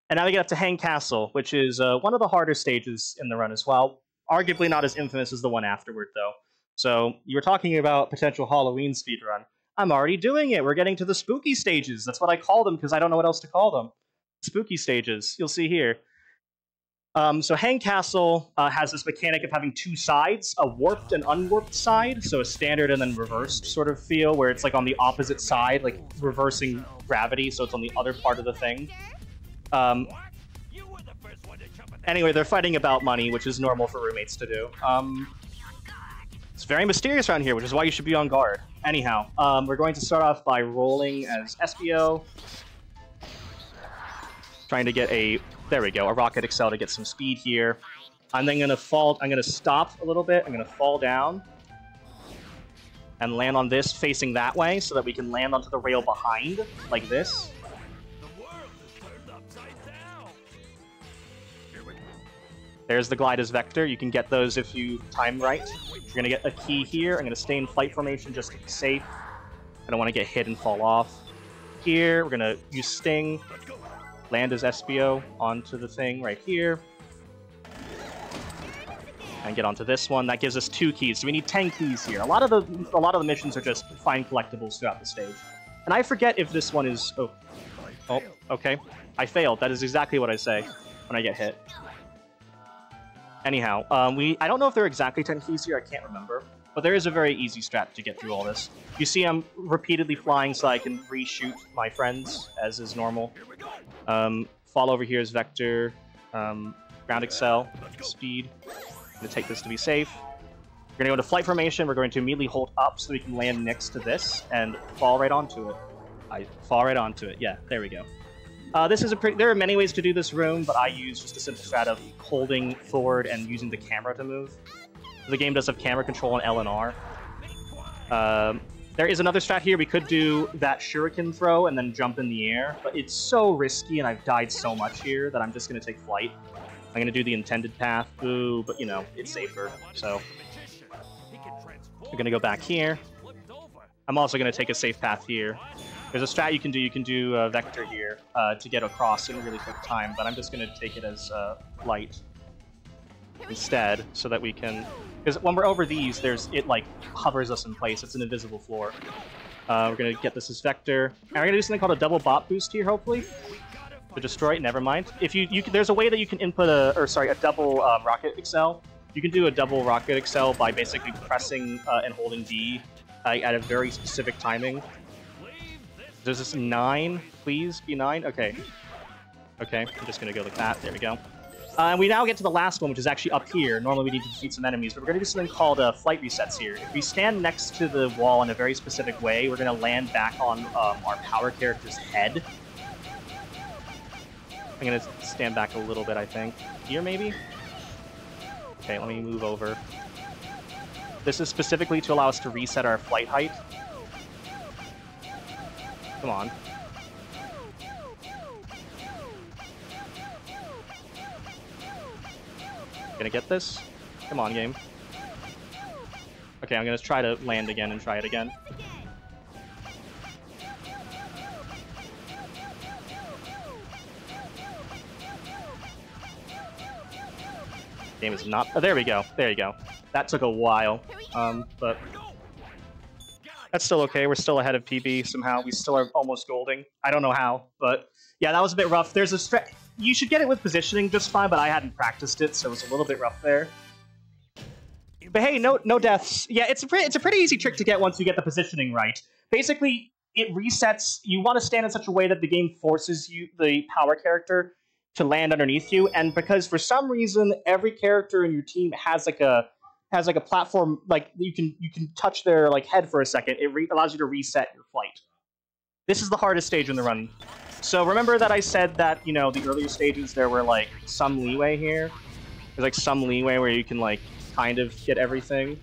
And now we get up to Hang Castle, which is one of the harder stages in the run as well. Arguably not as infamous as the one afterward, though. So you were talking about potential Halloween speedrun. I'm already doing it. We're getting to the spooky stages. That's what I call them because I don't know what else to call them. Spooky stages. You'll see here. So Hang Castle has this mechanic of having two sides, a warped and unwarped side, so a standard and then reversed sort of feel, where it's like on the opposite side, like reversing gravity, so it's on the other part of the thing. Anyway, they're fighting about money, which is normal for roommates to do. It's very mysterious around here, which is why you should be on guard. Anyhow, we're going to start off by rolling as SBO. Trying to get a... There we go, a Rocket Excel to get some speed here. I'm then gonna fall... I'm gonna stop a little bit. I'm gonna fall down. And land on this facing that way, so that we can land onto the rail behind, like this. There's the glide as vector. You can get those if you time right. You're gonna get a key here. I'm gonna stay in flight formation just to be safe. I don't want to get hit and fall off. Here, we're gonna use Sting. Land as SBO onto the thing right here. And get onto this one. That gives us 2 keys. So we need 10 keys here. A lot of the missions are just find collectibles throughout the stage. And I forget if this one is... Oh, okay. I failed. That is exactly what I say when I get hit. Anyhow, I don't know if there are exactly 10 keys here. I can't remember. But there is a very easy strat to get through all this. You see I'm repeatedly flying so I can reshoot my friends, as is normal. Fall over here is vector, ground excel, speed. I'm going to take this to be safe. We're going to go into flight formation. We're going to immediately hold up so we can land next to this and fall right onto it. I fall right onto it. Yeah, there we go. This is a pretty... There are many ways to do this room, but I use just a simple strat of holding forward and using the camera to move. The game does have camera control on L and R. There is another strat here. We could do that shuriken throw and then jump in the air, but it's so risky and I've died so much here that I'm just going to take flight. I'm going to do the intended path. Ooh, but you know, it's safer, so... We're going to go back here. I'm also going to take a safe path here. There's a strat you can do vector here to get across in a really quick time, but I'm just going to take it as light instead, so that we can... Because when we're over these, it like hovers us in place. It's an invisible floor. We're going to get this as vector. And we're going to do something called a double bot boost here, hopefully. To destroy it, never mind. If there's a way that you can input a double rocket excel. You can do a double rocket excel by basically pressing and holding D at a very specific timing. There's this 9, please be 9. Okay. Okay, I'm just going to go like that. There we go. And we now get to the last one, which is actually up here. Normally we need to defeat some enemies, but we're going to do something called flight resets here. If we stand next to the wall in a very specific way, we're going to land back on our power character's head. I'm going to stand back a little bit, I think. Here, maybe? Okay, let me move over. This is specifically to allow us to reset our flight height. Come on. Gonna get this? Come on, game. Okay, I'm gonna try to land again and try it again. Game is not... Oh, there we go. There you go. That took a while, but... That's still okay. We're still ahead of PB somehow. We still are almost golding. I don't know how, but... Yeah, that was a bit rough. There's a strat... You should get it with positioning just fine, but I hadn't practiced it, so it was a little bit rough there. But hey, no deaths. Yeah, it's a pretty easy trick to get once you get the positioning right. Basically, it resets... You want to stand in such a way that the game forces you, the power character, to land underneath you, and because for some reason every character in your team has like a platform, like you can touch their like head for a second. It allows you to reset your flight. This is the hardest stage in the run. So remember that I said that, you know, the earlier stages there were like some leeway here. There's like some leeway where you can like kind of get everything,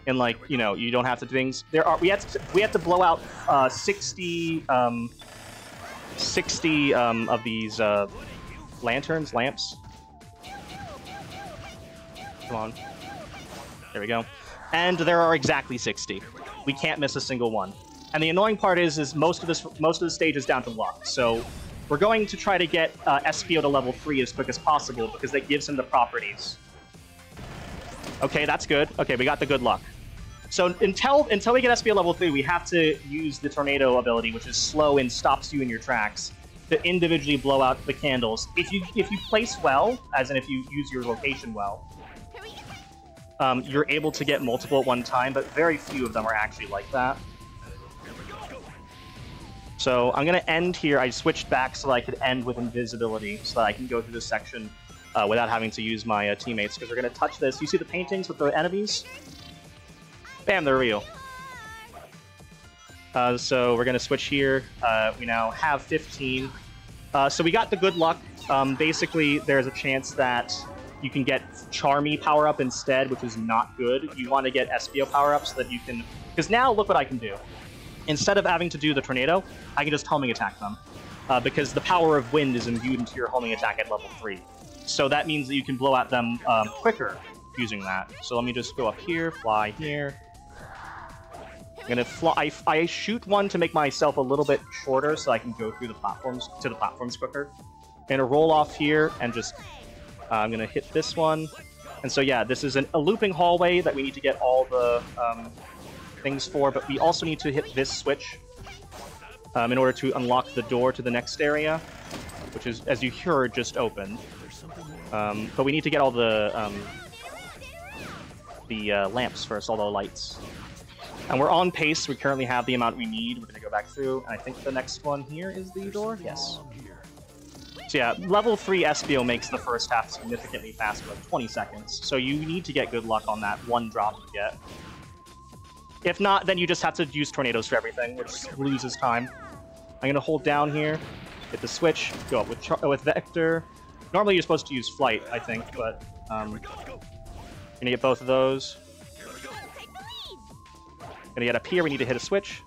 and like, you know, you don't have to do things. We had to blow out 60 60 of these lamps. Come on. There we go. And there are exactly 60. We can't miss a single one. And the annoying part is most of the stage is down to luck. So we're going to try to get SPO to level 3 as quick as possible because that gives him the properties. Okay, that's good. Okay, we got the good luck. So until we get SPO level 3, we have to use the tornado ability, which is slow and stops you in your tracks, to individually blow out the candles. If you place well, as in if you use your location well, you're able to get multiple at one time, but very few of them are actually like that. So I'm going to end here. I switched back so that I could end with invisibility, so that I can go through this section without having to use my teammates, because we're going to touch this. You see the paintings with the enemies? Bam, they're real. So we're going to switch here. We now have 15. So we got the good luck. Basically, there's a chance that you can get Charmy power-up instead, which is not good. You want to get SPO power-up so that you can... Because now, look what I can do. Instead of having to do the tornado, I can just homing attack them. Because the power of wind is imbued into your homing attack at level 3. So that means that you can blow at them quicker using that. So let me just go up here, fly here. I'm gonna fly. I shoot one to make myself a little bit shorter so I can go through the platforms quicker. I'm gonna roll off here and just I'm gonna hit this one. And so yeah, this is a looping hallway that we need to get all the things for, but we also need to hit this switch in order to unlock the door to the next area, which is, as you heard, just opened. But we need to get all the lamps first, all the lights. And we're on pace. We currently have the amount we need. We're going to go back through. And I think the next one here is the door? Yes. So yeah, level 3 SPO makes the first half significantly faster, like 20 seconds. So you need to get good luck on that one drop you get. If not, then you just have to use tornadoes for everything, which loses time. I'm going to hold down here, hit the switch, go up with Vector. Normally you're supposed to use Flight, I think, but going to get both of those. Gonna get up here, we need to hit a switch.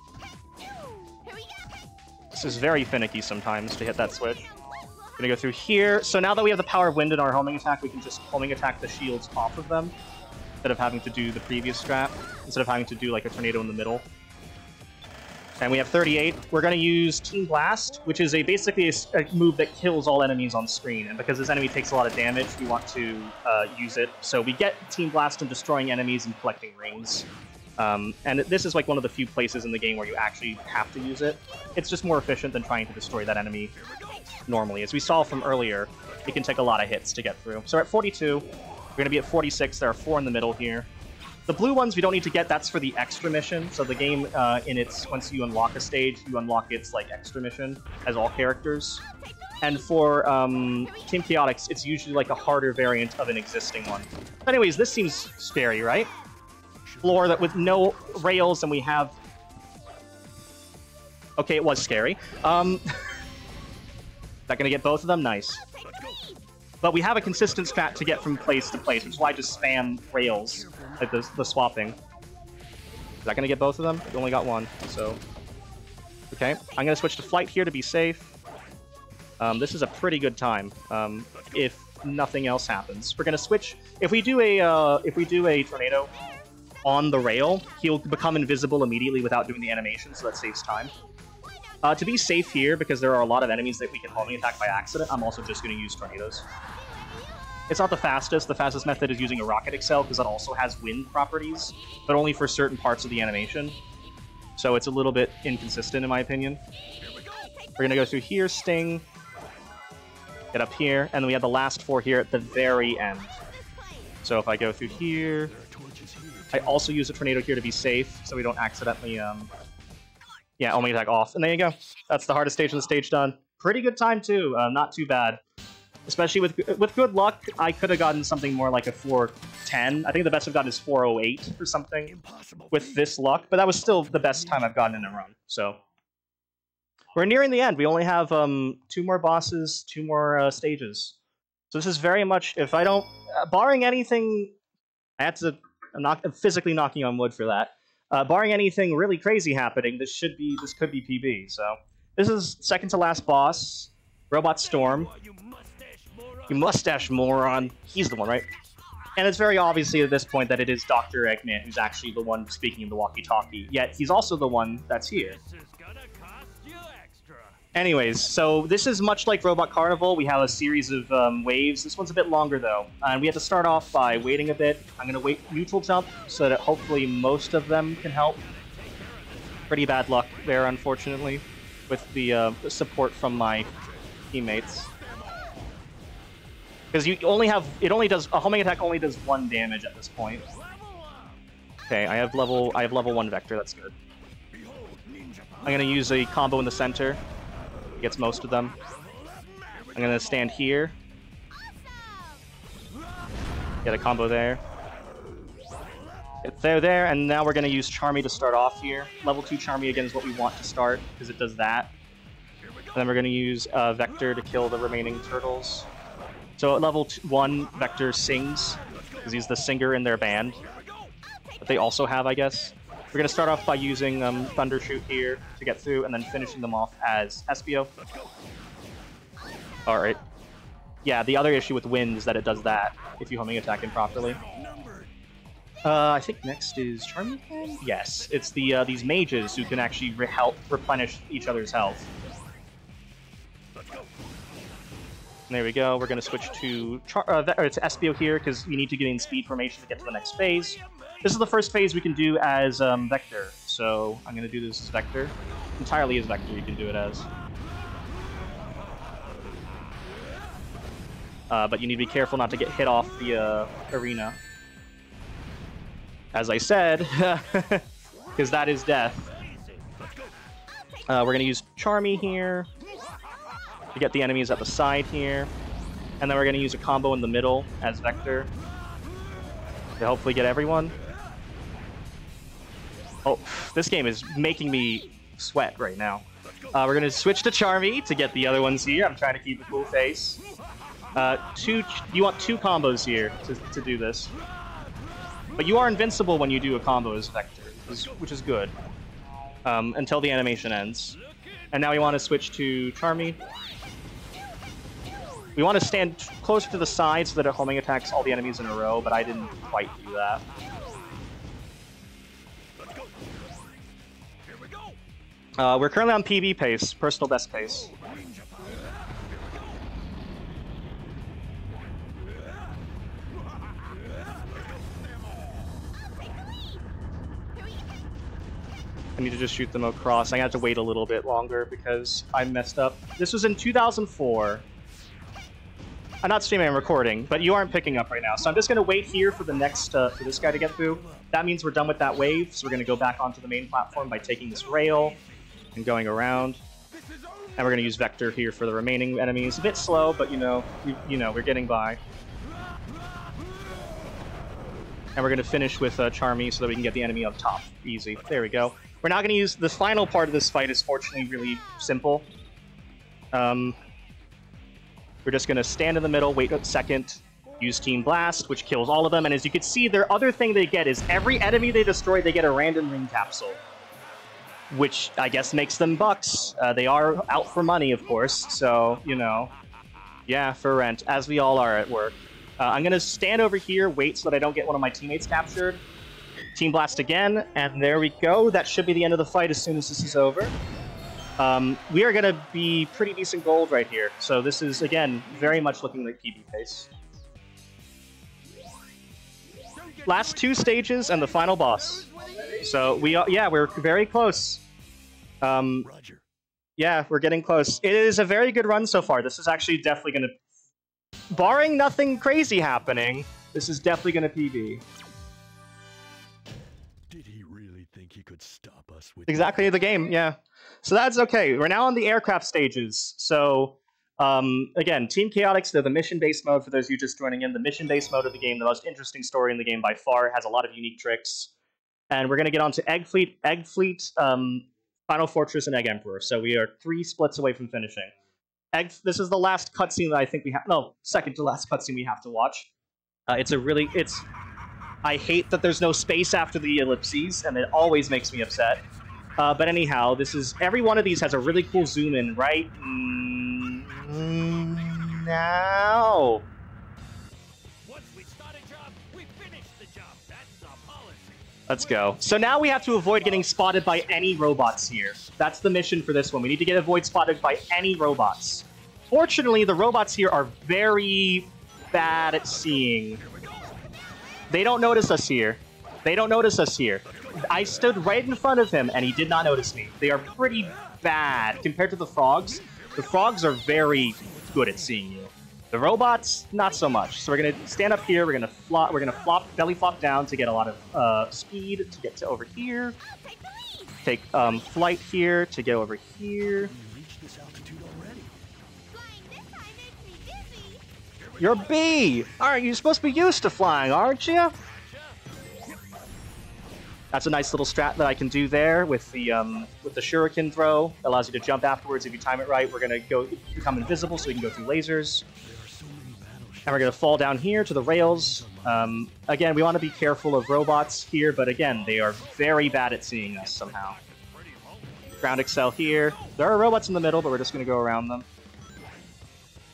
This is very finicky sometimes to hit that switch. Gonna go through here. So now that we have the power of wind in our homing attack, we can just homing attack the shields off of them, instead of having to do the previous strat, instead of having to do like a tornado in the middle. And we have 38. We're gonna use Team Blast, which is basically a move that kills all enemies on screen. And because this enemy takes a lot of damage, we want to use it. So we get Team Blast from destroying enemies and collecting rings. And this is like one of the few places in the game where you actually have to use it. It's just more efficient than trying to destroy that enemy normally. As we saw from earlier, it can take a lot of hits to get through. So we're at 42. We're going to be at 46. There are 4 in the middle here. The blue ones we don't need to get. That's for the extra mission. So the game, once you unlock a stage, you unlock its like extra mission as all characters. And for Team Chaotix, it's usually like a harder variant of an existing one. But anyways, this seems scary, right? Floor that with no rails, and we have... Okay, it was scary. Is that gonna get both of them? Nice. But we have a consistent strat to get from place to place, which is why I just spam rails, like the swapping. Is that gonna get both of them? We only got one, so... Okay, I'm gonna switch to flight here to be safe. This is a pretty good time, if nothing else happens. We're gonna switch... If we do a tornado on the rail, he'll become invisible immediately without doing the animation, so that saves time. To be safe here, because there are a lot of enemies that we can homing attack by accident, I'm also just going to use tornadoes. It's not the fastest. The fastest method is using a rocket excel, because that also has wind properties, but only for certain parts of the animation. So it's a little bit inconsistent, in my opinion. We're going to go through here, Sting, get up here, and then we have the last 4 here at the very end. So if I go through here... I also use a tornado here to be safe, so we don't accidentally, yeah, homing attack off. And there you go. That's the hardest stage of the stage done. Pretty good time, too. Not too bad. Especially with good luck, I could have gotten something more like a 4:10. I think the best I've gotten is 4:08 or something with this luck, but that was still the best time I've gotten in a run, so... We're nearing the end. We only have 2 more bosses, 2 more stages. So this is very much, if I don't... barring anything... I have to... I'm physically knocking on wood for that. Barring anything really crazy happening, this could be PB. So This is second to last boss, Robot Storm. You mustache moron. He's the one, right? And it's very obviously at this point that it is Dr. Eggman who's actually the one speaking in the walkie-talkie, yet he's also the one that's here. Anyways, so this is much like Robot Carnival. We have a series of waves. This one's a bit longer, though. And we have to start off by waiting a bit. I'm going to wait neutral jump so that hopefully most of them can help. Pretty bad luck there, unfortunately, with the support from my teammates. Because you only have, a homing attack only does 1 damage at this point. Okay, I have level 1 Vector, that's good. I'm going to use a combo in the center. Gets most of them. I'm going to stand here. Get a combo there. Get there, and now we're going to use Charmy to start off here. Level 2 Charmy again is what we want to start, because it does that. And then we're going to use Vector to kill the remaining turtles. So at level 1, Vector sings, because he's the singer in their band. That they also have, I guess. We're going to start off by using Thundershoot here to get through, and then finishing them off as Espio. Alright. Yeah, the other issue with Wind is that it does that, if you homing attack him properly. I think next is Charmy again? Yes, it's the these mages who can actually help replenish each other's health. There we go, we're going to switch to Espio here, because we need to get in speed formation to get to the next phase. This is the first phase we can do as Vector, so I'm going to do this as Vector. Entirely as Vector, you can do it as. But you need to be careful not to get hit off the arena. As I said, because that is death. We're going to use Charmy here to get the enemies at the side here. And then we're going to use a combo in the middle as Vector to hopefully get everyone. Oh, this game is making me sweat right now. We're going to switch to Charmy to get the other ones here. I'm trying to keep a cool face. You want 2 combos here to do this. But you are invincible when you do a combo as Vector, which is good. Until the animation ends. And now we want to switch to Charmy. We want to stand closer to the side so that it homing attacks all the enemies in a row, but I didn't quite do that. We're currently on PB pace, personal best pace. I need to just shoot them across. I have to wait a little bit longer because I messed up. This was in 2004. I'm not streaming, I'm recording, but you aren't picking up right now. So I'm just going to wait here for the next, for this guy to get through. That means we're done with that wave, so we're going to go back onto the main platform by taking this rail and going around. And we're going to use Vector here for the remaining enemies. A bit slow, but you know, we're getting by. And we're going to finish with Charmy so that we can get the enemy up top. Easy. There we go. We're now going to use... The final part of this fight is fortunately really simple. We're just going to stand in the middle, wait a second, use Team Blast, which kills all of them. And as you can see, their other thing they get is every enemy they destroy, they get a random ring capsule. Which I guess makes them bucks. They are out for money, of course. So, you know, yeah, for rent, as we all are at work. I'm going to stand over here, wait so that I don't get one of my teammates captured. Team Blast again, and there we go. That should be the end of the fight as soon as this is over. We are going to be pretty decent gold right here. So this is, again, very much looking like PB pace. Last 2 stages and the final boss. So we're very close. Roger. Yeah, we're getting close. It is a very good run so far. This is actually definitely going to... Barring nothing crazy happening, this is definitely going to PB. Did he really think he could stop us with Exactly the game, yeah. So that's okay. We're now on the aircraft stages. So, again, Team Chaotix, they're the mission-based mode for those of you just joining in. The mission-based mode of the game, the most interesting story in the game by far. It has a lot of unique tricks. And we're going to get on to Egg Fleet, Final Fortress, and Egg Emperor. So we are 3 splits away from finishing. This is the last cutscene that I think we have... No, second to last cutscene we have to watch. I hate that there's no space after the ellipses, and it always makes me upset. But anyhow, this is every one of these has a really cool zoom in right now. Once we start a job, we finish the job. That's our policy. Let's go. So now we have to avoid getting spotted by any robots here. That's the mission for this one. We need to avoid spotted by any robots. Fortunately, the robots here are very bad at seeing. They don't notice us here. They don't notice us here. I stood right in front of him, and he did not notice me. They are pretty bad compared to the frogs. The frogs are very good at seeing you. The robots, not so much. So we're gonna stand up here. We're gonna flop. We're gonna flop, belly flop down to get a lot of speed to get to over here. Take flight here to get over here. You reached this altitude already. Flying this high makes me dizzy. You're a bee. Aren't you supposed to be used to flying? Aren't you? That's a nice little strat that I can do there with the shuriken throw. Allows you to jump afterwards if you time it right. We're gonna become invisible so we can go through lasers. And we're gonna fall down here to the rails. Again, we want to be careful of robots here, but again, they are very bad at seeing us somehow. Ground excel here. There are robots in the middle, but we're just gonna go around them.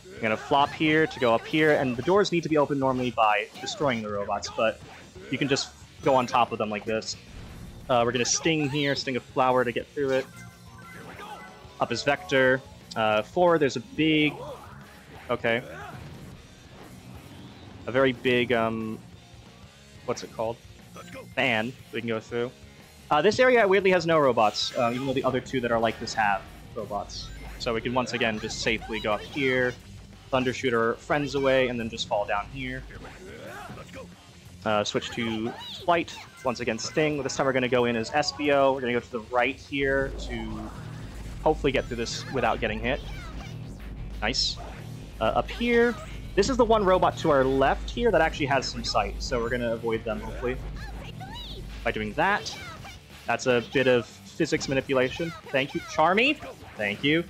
We're gonna flop here to go up here, and the doors need to be opened normally by destroying the robots, but you can just go on top of them like this. We're gonna sting here, sting a flower to get through it. Up is vector. Forward, there's a big... Okay. A very big, what's it called? Fan we can go through. This area weirdly has no robots, even though the other two that are like this have robots. So we can once again just safely go up here, thunder shoot our friends away, and then just fall down here. Switch to flight. Once again, sting. This time we're going to go in as SBO. We're going to go to the right here to hopefully get through this without getting hit. Nice. Up here. This is the one robot to our left here that actually has some sight, so we're going to avoid them, hopefully, by doing that. That's a bit of physics manipulation. Thank you. Charmy. Thank you.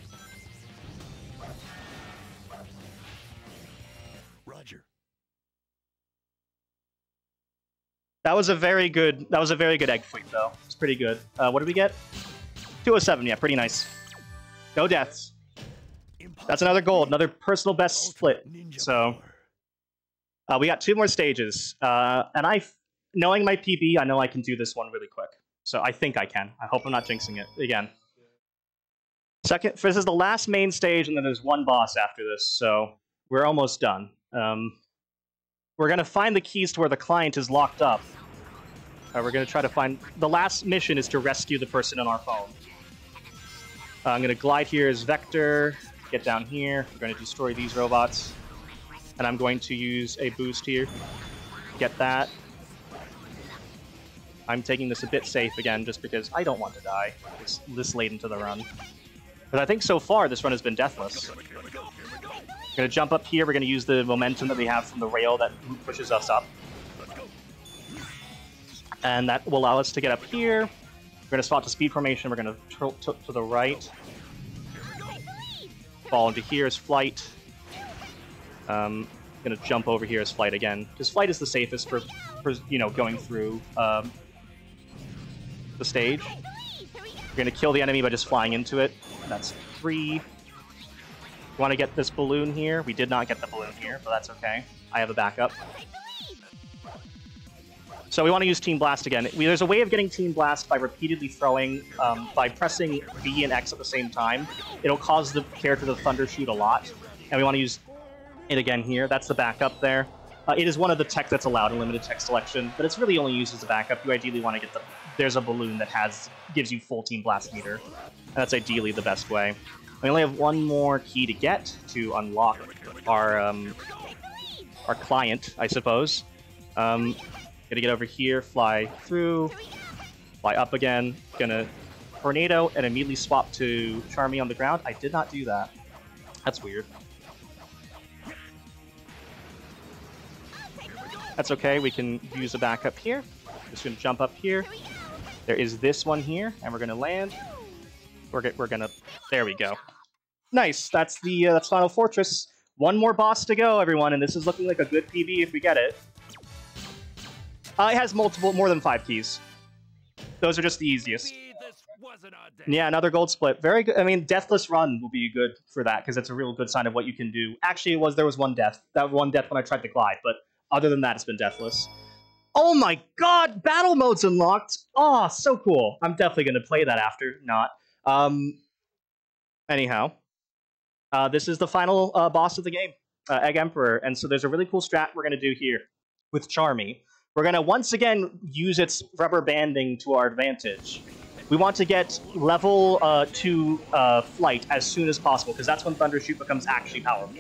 That was a very good egg fleet, though. It's pretty good. What did we get? 207, yeah, pretty nice. No deaths. That's another gold, another personal best split. So, we got 2 more stages. And knowing my PB, I know I can do this one really quick. So I think I can. I hope I'm not jinxing it again. This is the last main stage, and then there's one boss after this, so we're almost done. We're going to find the keys to where the client is locked up. We're going to try to find... The last mission is to rescue the person on our phone. I'm going to glide here as Vector, get down here. We're going to destroy these robots. And I'm going to use a boost here. Get that. I'm taking this a bit safe again, just because I don't want to die this late into the run. But I think so far this run has been deathless. We're going to jump up here. We're going to use the momentum that we have from the rail that pushes us up. And that will allow us to get up here. We're going to swap to speed formation. We're going to tilt to the right. Fall into here as flight. Going to jump over here as flight again. Because flight is the safest for you know, going through the stage. We're going to kill the enemy by just flying into it. That's 3. We want to get this balloon here. We did not get the balloon here, but that's okay. I have a backup. So we want to use Team Blast again. There's a way of getting Team Blast by repeatedly throwing, by pressing B and X at the same time. It'll cause the character to thunder shoot a lot. And we want to use it again here. That's the backup there. It is one of the tech that's allowed in limited tech selection, but it's really only used as a backup. You ideally want to get there's a balloon that gives you full Team Blast meter. And that's ideally the best way. We only have one more key to get to unlock our client, I suppose. Gonna get over here, fly through, fly up again. Gonna tornado and immediately swap to Charmy on the ground. I did not do that. That's weird. That's okay, we can use a backup here. Just gonna jump up here. There is this one here, and we're gonna land. We're gonna... There we go. Nice, that's that's Final Fortress. One more boss to go, everyone, and this is looking like a good PB if we get it. It has more than 5 keys. Those are just the easiest. Wasn't our day. Yeah, another gold split. Very good. I mean, Deathless Run will be good for that, because it's a real good sign of what you can do. Actually, there was one death. That one death when I tried to glide, but other than that, it's been Deathless. Oh my god! Battle mode's unlocked! Oh, so cool. I'm definitely going to play that after. Not. Anyhow. This is the final boss of the game, Egg Emperor, and so there's a really cool strat we're going to do here with Charmy. We're going to once again use its rubber banding to our advantage. We want to get level 2 flight as soon as possible, because that's when Thundershoot becomes actually powerful.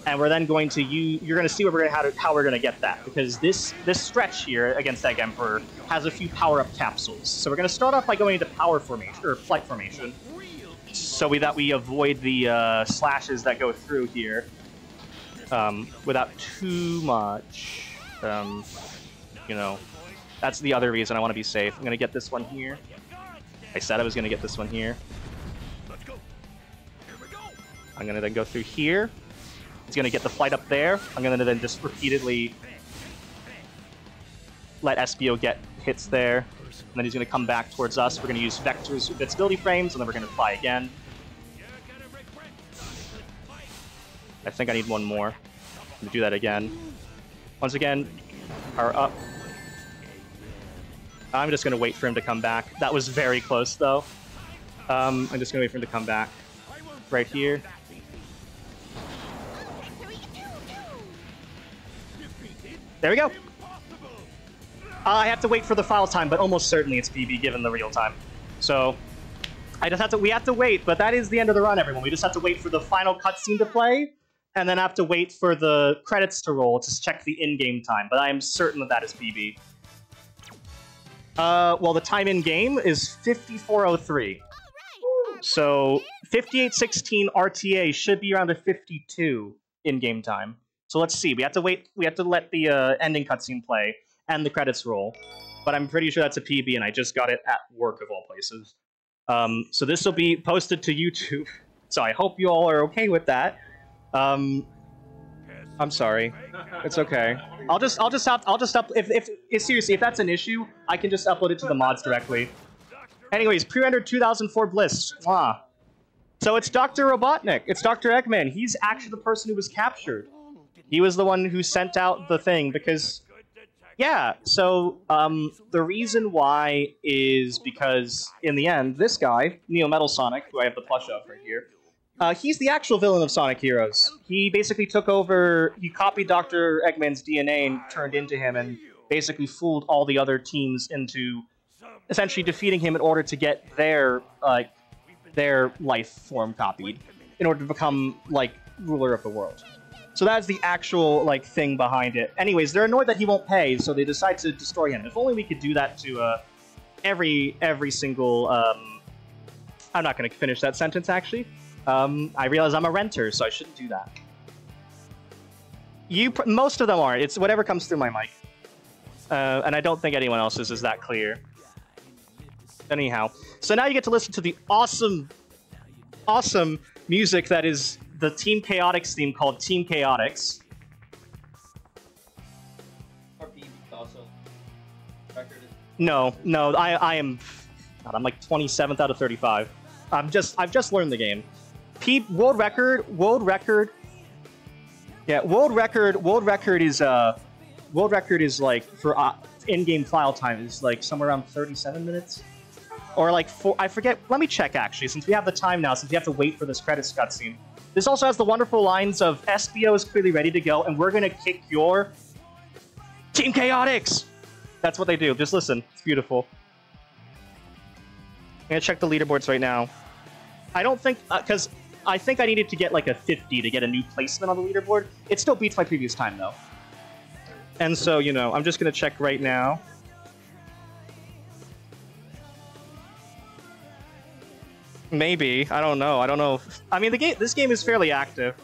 And we're then going to use... You're going to see how we're going to get that, because this stretch here against Egg Emperor has a few power-up capsules. So we're going to start off by going into power formation, or flight formation, so that we avoid the slashes that go through here without too much, you know. That's the other reason I want to be safe. I'm going to get this one here. I said I was going to get this one here. I'm going to then go through here. He's going to get the flight up there. I'm going to then just repeatedly let SBO get hits there. And then he's going to come back towards us. We're going to use vectors, invincibility frames, and then we're going to fly again. I think I need one more. I'm going to do that again. Once again, power up. I'm just going to wait for him to come back. That was very close, though. I'm just going to wait for him to come back. Right here. There we go. I have to wait for the file time, but almost certainly it's PB given the real time. So we have to wait, but that is the end of the run, everyone. We just have to wait for the final cutscene to play, and then have to wait for the credits to roll to check the in-game time. But I am certain that is PB. Well, the time in-game is 54:03. So 58:16 RTA should be around a 52 in-game time. So let's see. We have to wait. We have to let the ending cutscene play and the credits roll. But I'm pretty sure that's a PB, and I just got it at work of all places. So this will be posted to YouTube. So I hope you all are okay with that. I'm sorry. It's okay. Seriously, if that's an issue, I can just upload it to the mods directly. Anyways, pre-rendered 2004 Bliss. Mwah. So it's Dr. Robotnik. It's Dr. Eggman. He's actually the person who was captured. He was the one who sent out the thing because... Yeah, so the reason why is because, in the end, this guy, Neo Metal Sonic, who I have the plush of right here, he's the actual villain of Sonic Heroes. He basically took over, he copied Dr. Eggman's DNA and turned into him and basically fooled all the other teams into essentially defeating him in order to get their life form copied, in order to become, ruler of the world. So that's the actual, thing behind it. Anyways, they're annoyed that he won't pay, so they decide to destroy him. If only we could do that to, every single, I'm not gonna finish that sentence, actually. I realize I'm a renter, so I shouldn't do that. Most of them aren't. It's whatever comes through my mic. And I don't think anyone else's is that clear. Anyhow. So now you get to listen to the awesome music that is the Team Chaotix theme called Team Chaotix. No, I am... God, I'm like 27th out of 35. I've just learned the game. World record is like for in-game file time is like somewhere around 37 minutes, or like I forget. Let me check actually, since we have the time now, since we have to wait for this credits cutscene. This also has the wonderful lines of SBO is clearly ready to go, and we're gonna kick your Team Chaotix. That's what they do. Just listen. It's beautiful. I'm gonna check the leaderboards right now. I don't think because I think I needed to get like a 50 to get a new placement on the leaderboard. It still beats my previous time though. And so, you know, I'm just gonna check right now. Maybe. I don't know. I don't know. I mean, this game is fairly active.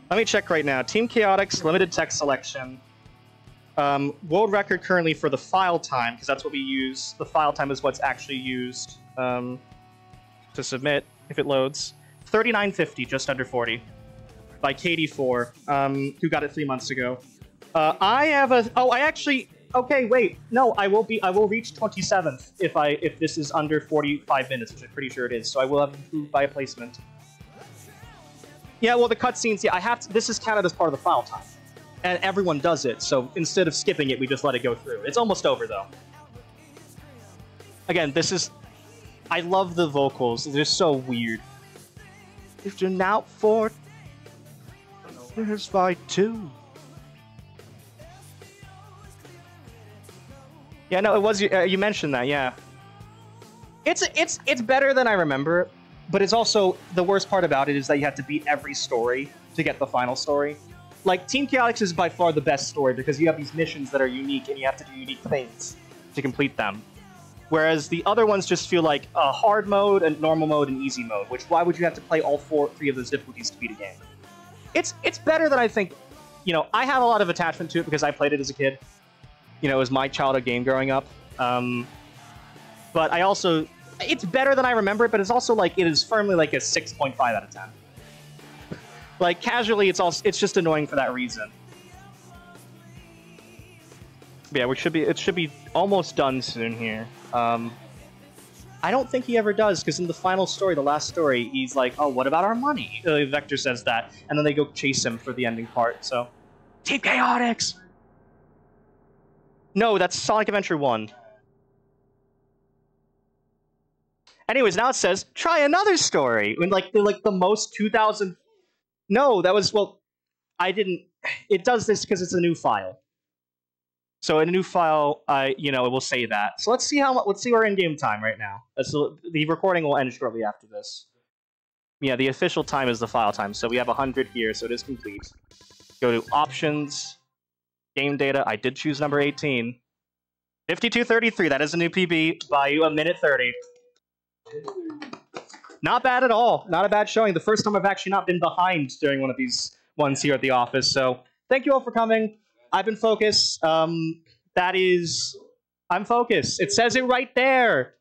Let me check right now. Team Chaotix, limited text selection. World record currently for the file time, because that's what we use. The file time is what's actually used to submit, if it loads. 39.50, just under 40. By KD4, who got it 3 months ago. I have a... Oh, I actually... Okay, wait. No, I will reach 27th if this is under 45 minutes, which I'm pretty sure it is. So I will have improved by a placement. Yeah, well, the cutscenes. Yeah, I have to. This is counted as part of the file time, and everyone does it. So instead of skipping it, we just let it go through. It's almost over though. Again, this is. I love the vocals. They're so weird. If you're now for. Here's fight 2. Yeah, no, it was you mentioned that. Yeah, it's better than I remember, but it's also the worst part about it is that you have to beat every story to get the final story. Like Team Chaotix is by far the best story because you have these missions that are unique and you have to do unique things to complete them. Whereas the other ones just feel like a hard mode, and normal mode, and easy mode. Which why would you have to play all three of those difficulties to beat a game? It's better than I think. You know, I have a lot of attachment to it because I played it as a kid. You know, it was my childhood game growing up. But I also... It's better than I remember it, but it's also, like, it is firmly, like, a 6.5 out of 10. Like, casually, it's just annoying for that reason. But yeah, it should be almost done soon here. I don't think he ever does, because in the final story, the last story, he's like, oh, what about our money? Vector says that, and then they go chase him for the ending part, so... Team Chaotix! No, that's Sonic Adventure 1. Anyways, now it says, try another story! When, like, the most 2000... No, that was, well... I didn't... It does this because it's a new file. So in a new file, you know, it will say that. So let's see our in-game time right now. So the recording will end shortly after this. Yeah, the official time is the file time. So we have 100 here, so it is complete. Go to options, game data. I did choose number 18. 52:33. That is a new PB. Buy you a minute 30. Not bad at all. Not a bad showing. The first time I've actually not been behind during one of these ones here at the office. So thank you all for coming. I've been Focus. I'm Focus. It says it right there.